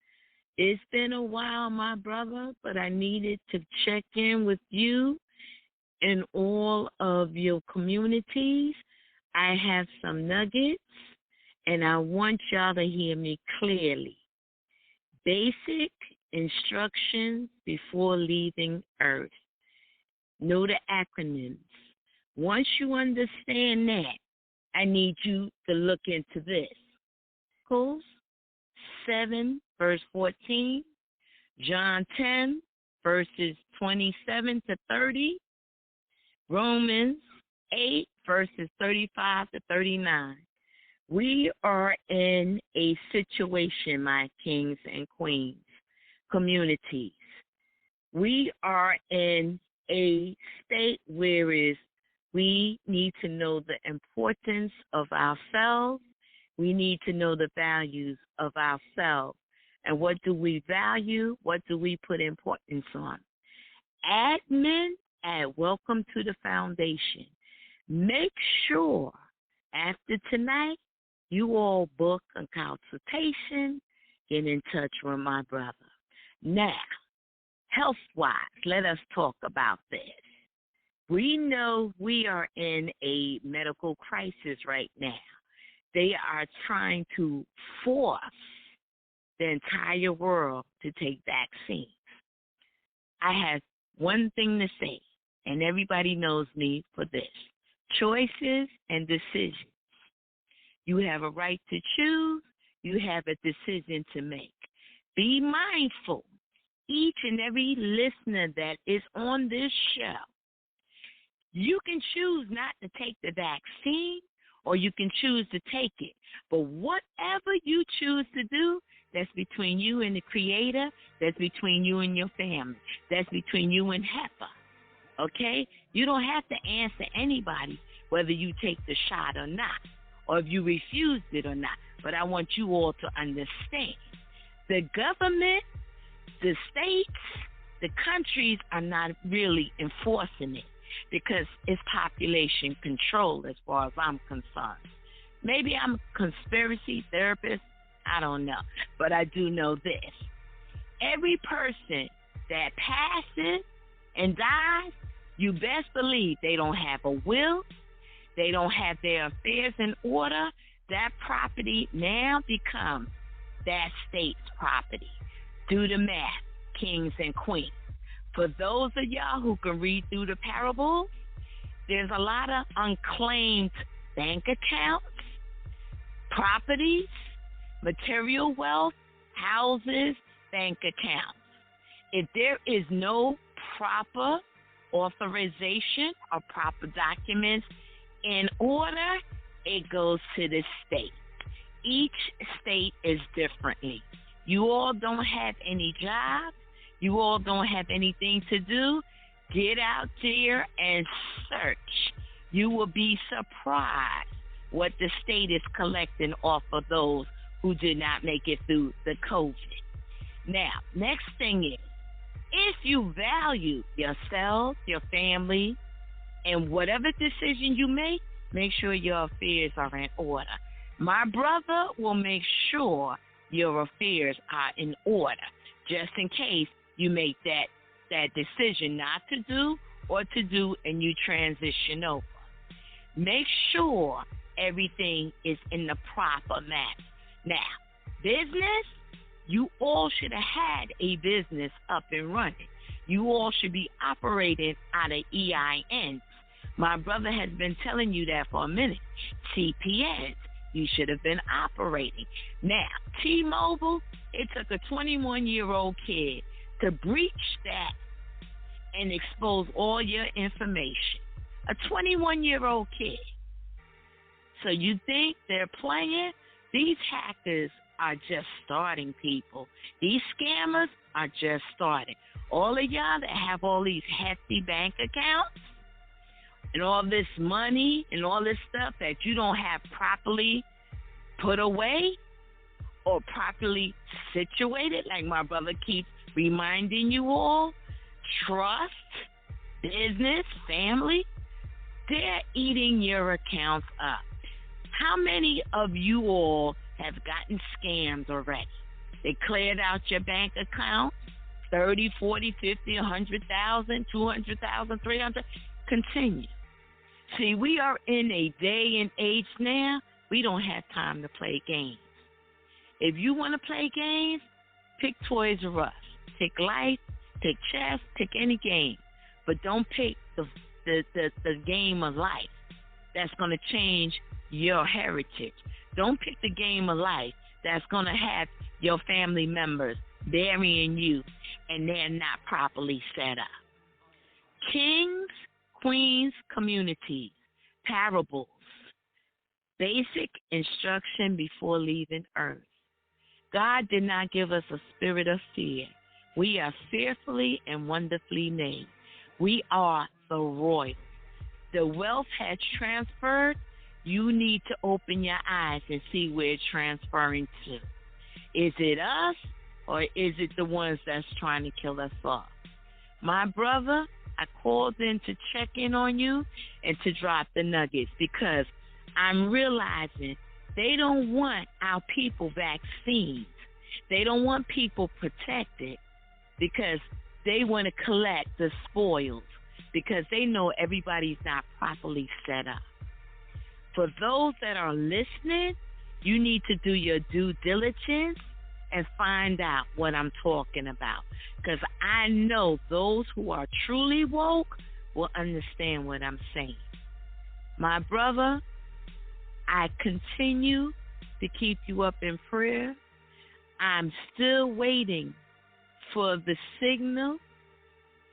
Speaker 5: It's been a while, my brother, but I needed to check in with you and all of your communities. I have some nuggets, and I want y'all to hear me clearly. Basic instructions before leaving Earth. Know the acronyms. Once you understand that, I need you to look into this. Cool? 7, verse 14, John 10, verses 27 to 30, Romans 8, verses 35 to 39. We are in a situation, my kings and queens, communities. We are in a state where we need to know the importance of ourselves. We need to know the values of ourselves. And what do we value? What do we put importance on? Admin at Welcome to the Foundation. Make sure after tonight you all book a consultation, get in touch with my brother. Now, health-wise, let us talk about this. We know we are in a medical crisis right now. They are trying to force the entire world to take vaccines. I have one thing to say, and everybody knows me for this. Choices and decisions. You have a right to choose. You have a decision to make. Be mindful. Each and every listener that is on this show, you can choose not to take the vaccine, or you can choose to take it. But whatever you choose to do, that's between you and the Creator. That's between you and your family. That's between you and Heifer. Okay? You don't have to answer anybody whether you take the shot or not, or if you refused it or not. But I want you all to understand. The government, the states, the countries are not really enforcing it, because it's population control as far as I'm concerned. Maybe I'm a conspiracy theorist. I don't know. But I do know this. Every person that passes and dies, you best believe they don't have a will. They don't have their affairs in order. That property now becomes that state's property. Do the math, kings and queens. For those of y'all who can read through the parables, there's a lot of unclaimed bank accounts, properties, material wealth, houses, bank accounts. If there is no proper authorization or proper documents in order, it goes to the state. Each state is differently. You all don't have any jobs. You all don't have anything to do. Get out there and search. You will be surprised what the state is collecting off of those who did not make it through the COVID. Now, next thing is, if you value yourself, your family, and whatever decision you make sure your affairs are in order. My brother will make sure your affairs are in order, just in case you make that decision not to do or to do and you transition over. Make sure everything is in the proper manner. Now, business, you all should have had a business up and running. You all should be operating out of EINs. My brother has been telling you that for a minute. TPNs, you should have been operating. Now, T-Mobile, it took a 21-year-old kid to breach that and expose all your information. A 21-year-old kid. So you think they're playing? These hackers are just starting, people. These scammers are just starting. All of y'all that have all these hefty bank accounts and all this money and all this stuff that you don't have properly put away or properly situated, like my brother keeps reminding you all, trust, business, family, They're eating your accounts up. How many of you all have gotten scammed already? They cleared out your bank account, 30, 40, 50, 100,000, 200,000, 300. Continue. See, we are in a day and age now, we don't have time to play games. If you want to play games, pick Toys R Us. Pick Life, pick chess, pick any game. But don't pick the game of life that's going to change your heritage. Don't pick the game of life that's going to have your family members burying you and they're not properly set up. Kings, queens, communities, parables, basic instruction before leaving earth. God did not give us a spirit of fear. We are fearfully and wonderfully made. We are the royal. The wealth has transferred. You need to open your eyes and see where it's transferring to. Is it us or is it the ones that's trying to kill us off? My brother, I called in to check in on you and to drop the nuggets because I'm realizing they don't want our people vaccines. They don't want people protected because they want to collect the spoils because they know everybody's not properly set up. For those that are listening, you need to do your due diligence and find out what I'm talking about. Because I know those who are truly woke will understand what I'm saying. My brother, I continue to keep you up in prayer. I'm still waiting for the signal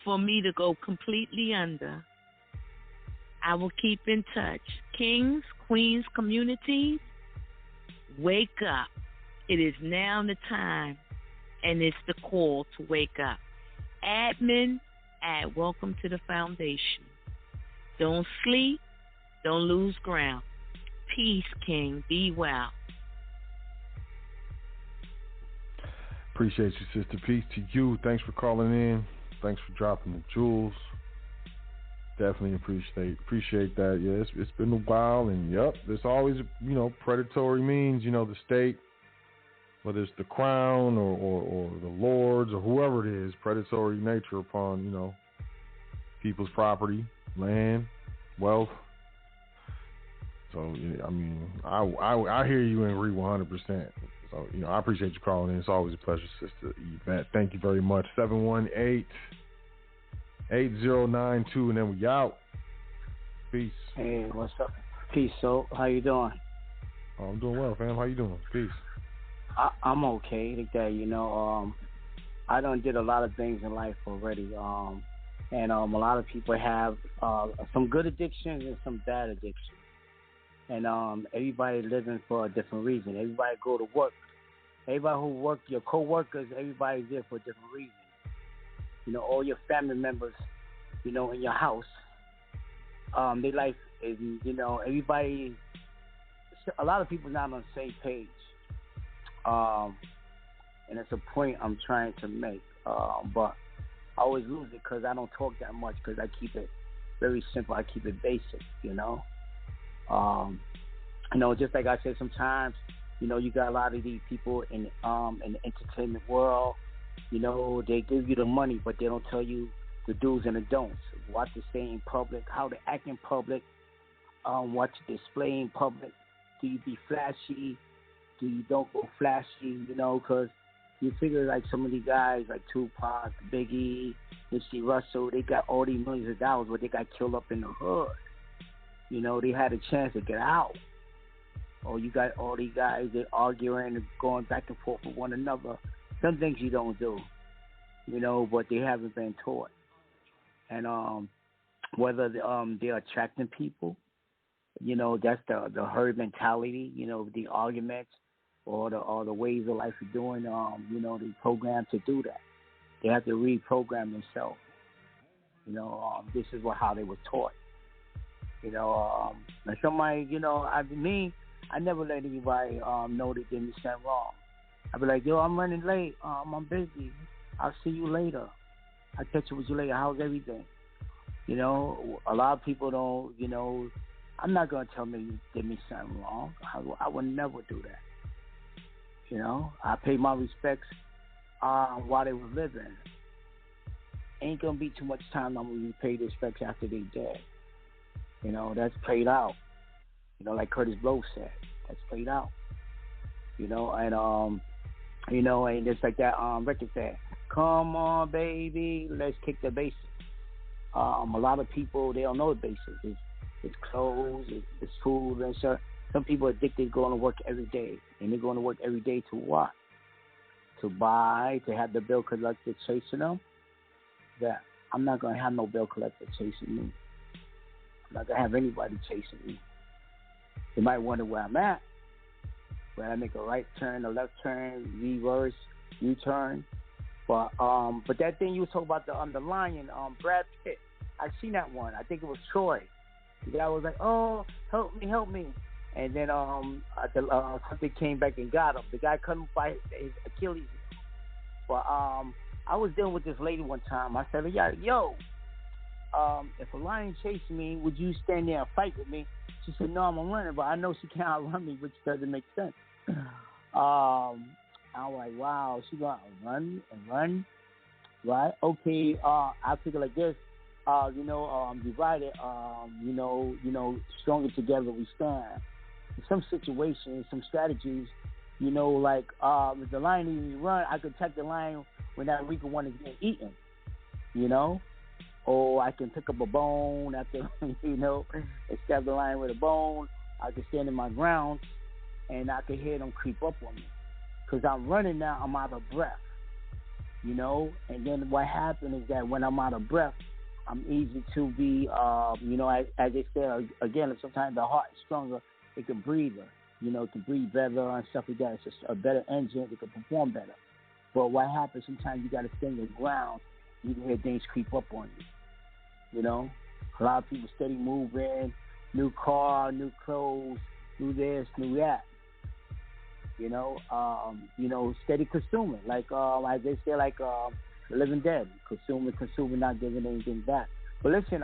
Speaker 5: for me to go completely under. I will keep in touch. Kings, queens, communities, wake up. It is now the time, and it's the call to wake up. Admin at Welcome to the Foundation. Don't sleep. Don't lose ground. Peace, King. Be well.
Speaker 4: Appreciate you, sister. Peace to you. Thanks for calling in. Thanks for dropping the jewels. Definitely appreciate that. Yeah, it's been a while, and yep, there's always predatory means. The state, whether it's the crown or the lords or whoever it is, predatory nature upon people's property, land, wealth. So I mean, I hear you and agree 100%. So I appreciate you calling in. It's always a pleasure, Sister Yvette. Thank you very much. 718-8092, and then we out. Peace.
Speaker 6: Hey, what's up? Peace. So, how you doing?
Speaker 4: Oh, I'm doing well, fam. How you doing? Peace.
Speaker 6: I'm okay. Like that, I done did a lot of things in life already. And a lot of people have some good addictions and some bad addictions. And everybody living for a different reason. Everybody go to work. Everybody who work, your co-workers, everybody's there for a different reason. All your family members, in your house, their life is, everybody, a lot of people not on the same page. And it's a point I'm trying to make. But I always lose it because I don't talk that much because I keep it very simple. I keep it basic, just like I said, sometimes, you got a lot of these people in the entertainment world, they give you the money, but they don't tell you the do's and the don'ts. What to say in public, how to act in public, what to display in public. Do you be flashy? Do you don't go flashy? Because you figure like some of these guys like Tupac, Biggie, Nipsey Russell, they got all these millions of dollars, but they got killed up in the hood. They had a chance to get out. Or you got all these guys that arguing and going back and forth with one another. Some things you don't do, but they haven't been taught. And whether they're attracting people, that's the herd mentality, the arguments or the ways of life of doing, they programmed to do that. They have to reprogram themselves. This is how they were taught. Somebody, I never let anybody know they did me something wrong. I'd be like, yo, I'm running late. I'm busy. I'll see you later. I'll catch up with you later. How's everything? You know, a lot of people don't. You know, I'm not gonna tell them you did me something wrong. I would never do that. You know, I pay my respects while they were living. Ain't gonna be too much time I'm gonna repay the respects after they dead. You know, that's played out. You know, like Curtis Blow said, that's played out. You know, and and just like that record said, come on, baby, let's kick the basics. A lot of people, they don't know the basics. It's clothes, it's food, and so some people are addicted to going to work every day, and they're going to work every day to what? To buy, to have the bill collector chasing them. That I'm not gonna have no bill collector chasing me. I'm not gonna have anybody chasing me. They might wonder where I'm at. Where I make a right turn, a left turn, reverse, U-turn. But that thing you were talking about, the lion, Brad Pitt. I seen that one. I think it was Troy. The guy was like, "Oh, help me," and then something came back and got him. The guy cut him by his Achilles. But I was dealing with this lady one time. I said, "Yeah, yo, if a lion chased me, would you stand there and fight with me?" She said, "No, I'm a runner, but I know she can't outrun me, which doesn't make sense." I was like, wow, she gonna run and run, right? Okay, I figure like this, divided, stronger together we stand. In some situations, some strategies, like if the lion needs to run, I could attack the lion when that weaker one is being eaten, or I can pick up a bone after, and stab the lion with a bone. I can stand in my ground, and I can hear them creep up on me. Because I'm running now, I'm out of breath, And then what happens is that when I'm out of breath, I'm easy to be, as they say, again, sometimes the heart is stronger. It can breathe, it can breathe better and stuff like that. It's just a better engine. It can perform better. But what happens, sometimes you got to stand your ground. You can hear things creep up on you, A lot of people steady moving, new car, new clothes, new this, new that. Steady consuming, like they say, like the living dead, consuming, not giving anything back. But listen, it's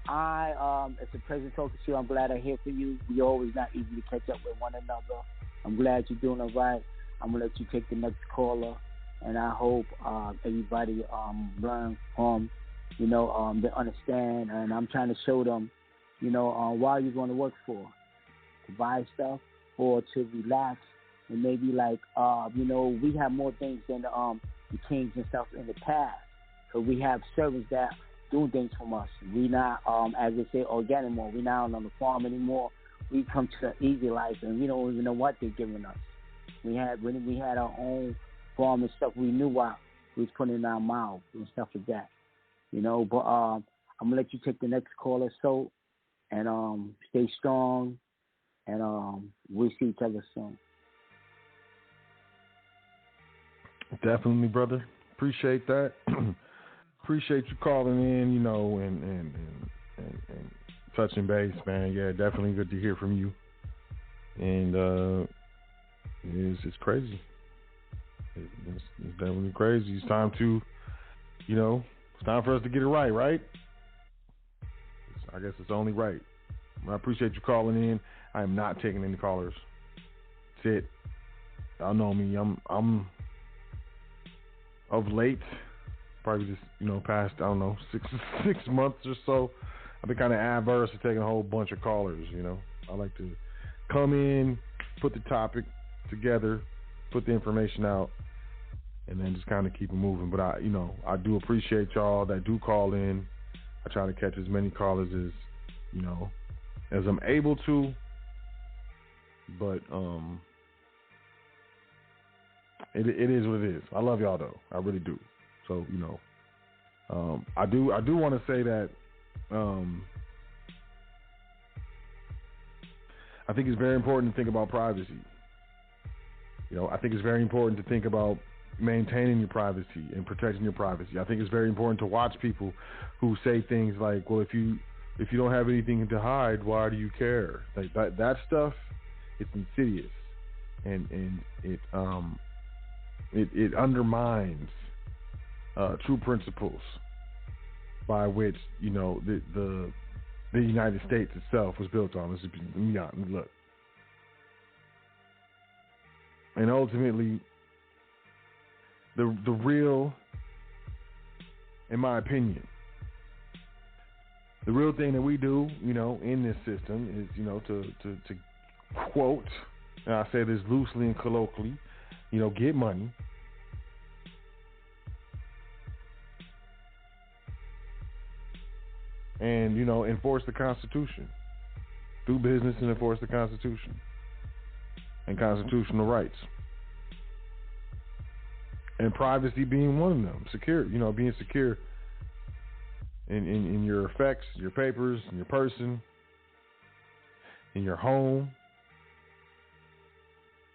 Speaker 6: a pleasure talking to you. I'm glad I hear from you. We always not easy to catch up with one another. I'm glad you're doing it right. I'm gonna let you take the next caller, and I hope everybody learn from, they understand, and I'm trying to show them, why you're going to work for, to buy stuff or to relax. And maybe we have more things than the kings and stuff in the past. So we have servants that doing things for us. We not, as they say, organic more. We not on the farm anymore. We come to the easy life, and we don't even know what they're giving us. When we had our own farm and stuff, we knew what we was putting in our mouth and stuff like that. But I'm gonna let you take the next caller, so, and stay strong, and we'll see each other soon.
Speaker 4: Definitely, brother. Appreciate that. Appreciate you calling in, and touching base, man. Yeah, definitely good to hear from you. And it's crazy. It's definitely crazy. It's time to, it's time for us to get it right? I guess it's only right. I appreciate you calling in. I am not taking any callers. That's it. Y'all know me. I'm of late, probably just, past, 6 months or so, I've been kind of adverse to taking a whole bunch of callers, I like to come in, put the topic together, put the information out, and then just kind of keep it moving. But I do appreciate y'all that do call in. I try to catch as many callers as I'm able to. But it is what it is. I love y'all though. I really do. So I do want to say that I think it's very important to think about privacy. I think it's very important to think about maintaining your privacy and protecting your privacy. I think it's very important to watch people who say things like, well, if you don't have anything to hide, why do you care? Like that stuff, it's insidious, and it undermines true principles. by which, you know, the United States itself was built on. Look. And ultimately, the real, in my opinion, the real thing that we do, you know, in this system is, you know, to quote, and I say this loosely and colloquially, you know, get money. And, you know, enforce the Constitution. Do business and enforce the Constitution and constitutional rights. And privacy being one of them. Secure, you know, being secure in your effects, your papers, in your person, in your home,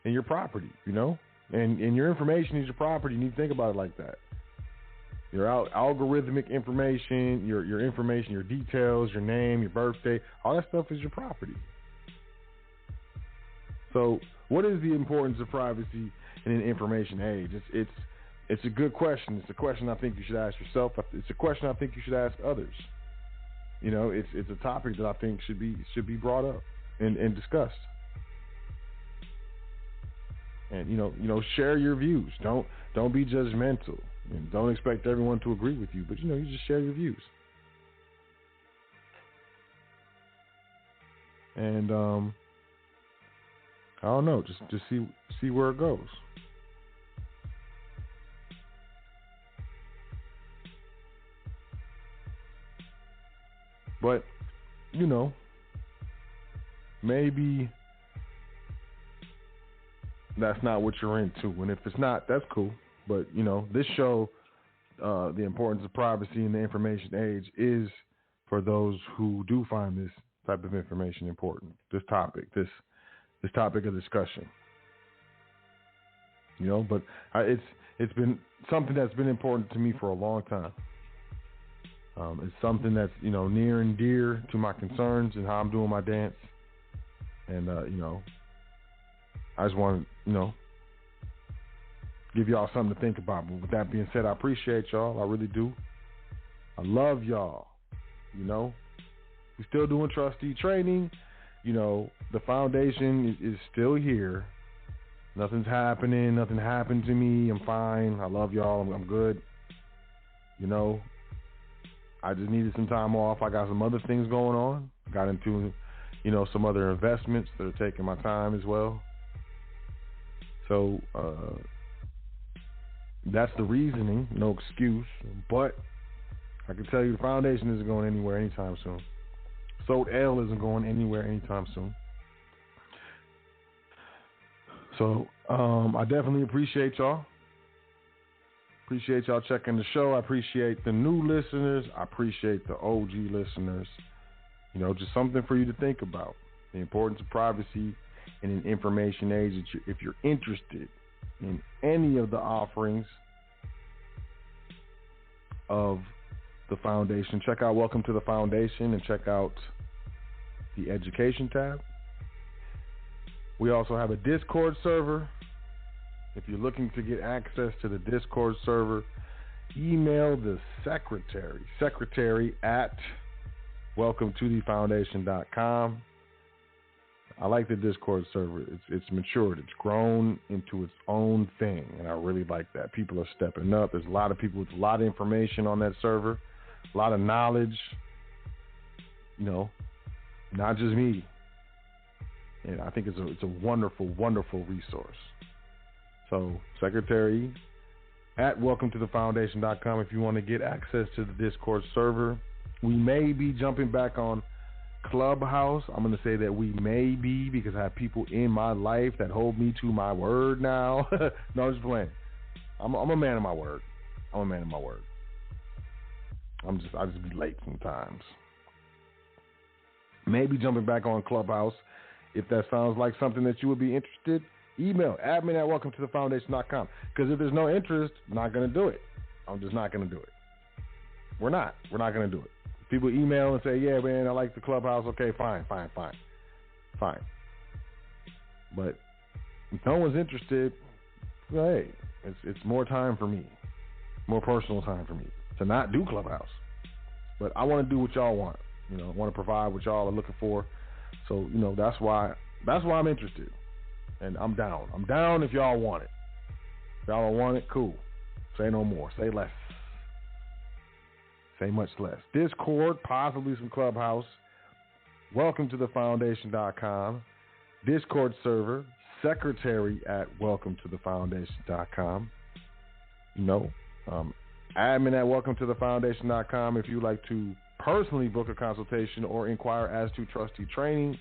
Speaker 4: in your property, you know? And your information is your property. You need to think about it like that. Your algorithmic information, your information, your details, your name, your birthday, all that stuff is your property. So what is the importance of privacy in an information age? It's a good question. It's a question I think you should ask yourself. It's a question I think you should ask others. You know, it's a topic that I think should be brought up and discussed. And you know, share your views. Don't be judgmental. And don't expect everyone to agree with you, but you know, you just share your views. And I don't know, just see where it goes. But you know, maybe that's not what you're into, and if it's not, that's cool. But, you know, this show, the importance of privacy in the information age, is for those who do find this type of information important. This topic of discussion. You know, but it's been something that's been important to me for a long time. It's something that's, you know, near and dear to my concerns and how I'm doing my dance. And, you know, I just want to, you know, give y'all something to think about. But with that being said, I appreciate y'all. I really do. I love y'all. You know, we're still doing trustee training. You know, the foundation is still here. Nothing's happening. Nothing happened to me. I'm fine. I love y'all. I'm good. You know, I just needed some time off. I got some other things going on. I got into, you know, some other investments that are taking my time as well. So, that's the reasoning, no excuse. But I can tell you the foundation isn't going anywhere anytime soon. Sold L isn't going anywhere anytime soon. So I definitely appreciate y'all. Appreciate y'all checking the show. I appreciate the new listeners. I appreciate the OG listeners. You know, just something for you to think about. The importance of privacy in an information age. If you're interested in any of the offerings of the foundation, check out Welcome to the Foundation and check out the Education tab. We also have a Discord server. If you're looking to get access to the Discord server, email the secretary at welcometothefoundation.com. I like the Discord server. It's matured. It's grown into its own thing, and I really like that. People are stepping up. There's a lot of people with a lot of information on that server, a lot of knowledge. You know, not just me. And I think it's a wonderful, wonderful resource. So, secretary at welcometothefoundation.com if you want to get access to the Discord server. We may be jumping back on Clubhouse. I'm going to say that we may be, because I have people in my life that hold me to my word now. No, I'm just playing. I'm a man of my word. I just be late sometimes. Maybe jumping back on Clubhouse. If that sounds like something that you would be interested, email admin@welcometothefoundation.com. Because if there's no interest, I'm not going to do it. I'm just not going to do it. We're not going to do it. People email and say, yeah, man, I like the Clubhouse. Okay, fine. But if no one's interested, well, hey, it's more time for me, more personal time for me to not do Clubhouse. But I want to do what y'all want. You know, I want to provide what y'all are looking for. So, you know, that's why I'm interested. And I'm down. I'm down if y'all want it. If y'all don't want it, cool. Say no more. Say less. Say much less. Discord, possibly some Clubhouse. Welcome to the foundation.com. Discord server, secretary at welcometothefoundation.com. You know, admin at welcometothefoundation.com if you'd like to personally book a consultation or inquire as to trustee training.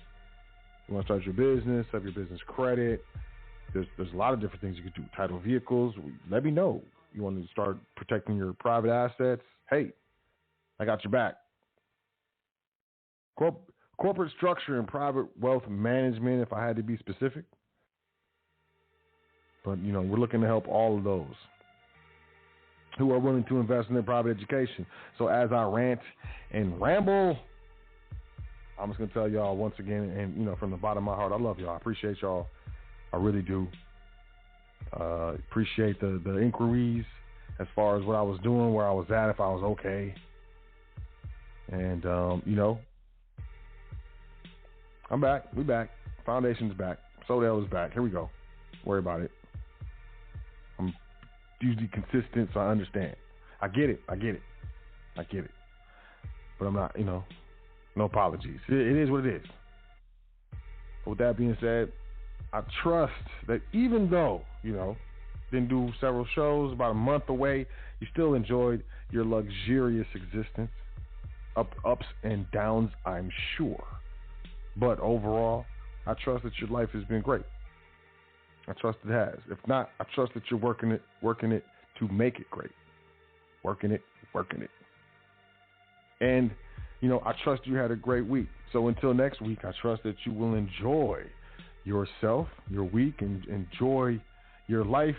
Speaker 4: You want to start your business, have your business credit. There's a lot of different things you could do. Title vehicles. Let me know. You want to start protecting your private assets? Hey, I got your back. Corporate structure and private wealth management, if I had to be specific. But, you know, we're looking to help all of those who are willing to invest in their private education. So as I rant and ramble, I'm just going to tell y'all once again, and, you know, from the bottom of my heart, I love y'all. I appreciate y'all. I really do. Appreciate the inquiries as far as what I was doing, where I was at, if I was okay. And, you know, I'm back. We back. Foundation's back. Sodell is back. Here we go. Don't worry about it. I'm usually consistent, so I understand. I get it. But I'm not, you know, no apologies. It is what it is. But with that being said, I trust that even though, you know, didn't do several shows, about a month away, you still enjoyed your luxurious existence. Ups and downs, I'm sure. But overall, I trust that your life has been great. I trust it has. If not, I trust that you're working it to make it great. Working it. And, you know, I trust you had a great week. So until next week, I trust that you will enjoy yourself, your week, and enjoy your life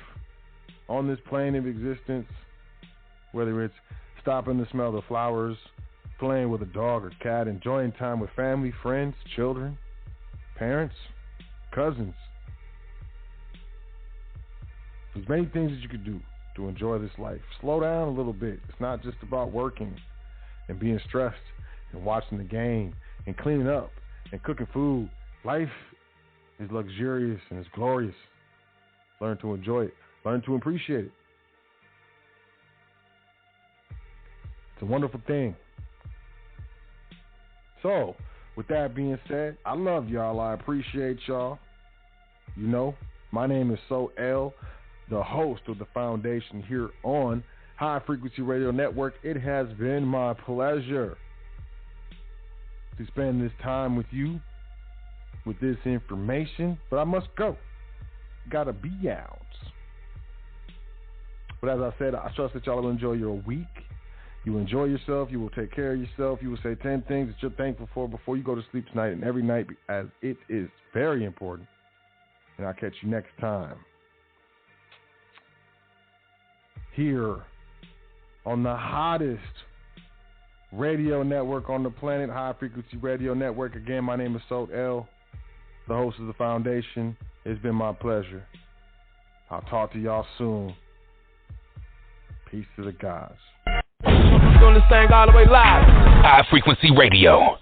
Speaker 4: on this plane of existence, whether it's stopping to smell the flowers, playing with a dog or cat, enjoying time with family, friends, children, parents, cousins. There's many things that you could do to enjoy this life. Slow down a little bit. It's not just about working and being stressed and watching the game and cleaning up and cooking food. Life is luxurious and it's glorious. Learn to enjoy it. Learn to appreciate it. It's a wonderful thing. So, with that being said, I love y'all. I appreciate y'all. You know, my name is Sodell, the host of the Foundation here on High Frequency Radio Network. It has been my pleasure to spend this time with you with this information, but I must go. Gotta be out. But as I said, I trust that y'all will enjoy your week. You will enjoy yourself. You will take care of yourself. You will say 10 things that you're thankful for before you go to sleep tonight and every night, as it is very important. And I'll catch you next time here on the hottest radio network on the planet, High Frequency Radio Network. Again, my name is Sodell, the host of the Foundation. It's been my pleasure. I'll talk to y'all soon. Peace to the gods.
Speaker 2: Doing this thing all the way live. High Frequency Radio.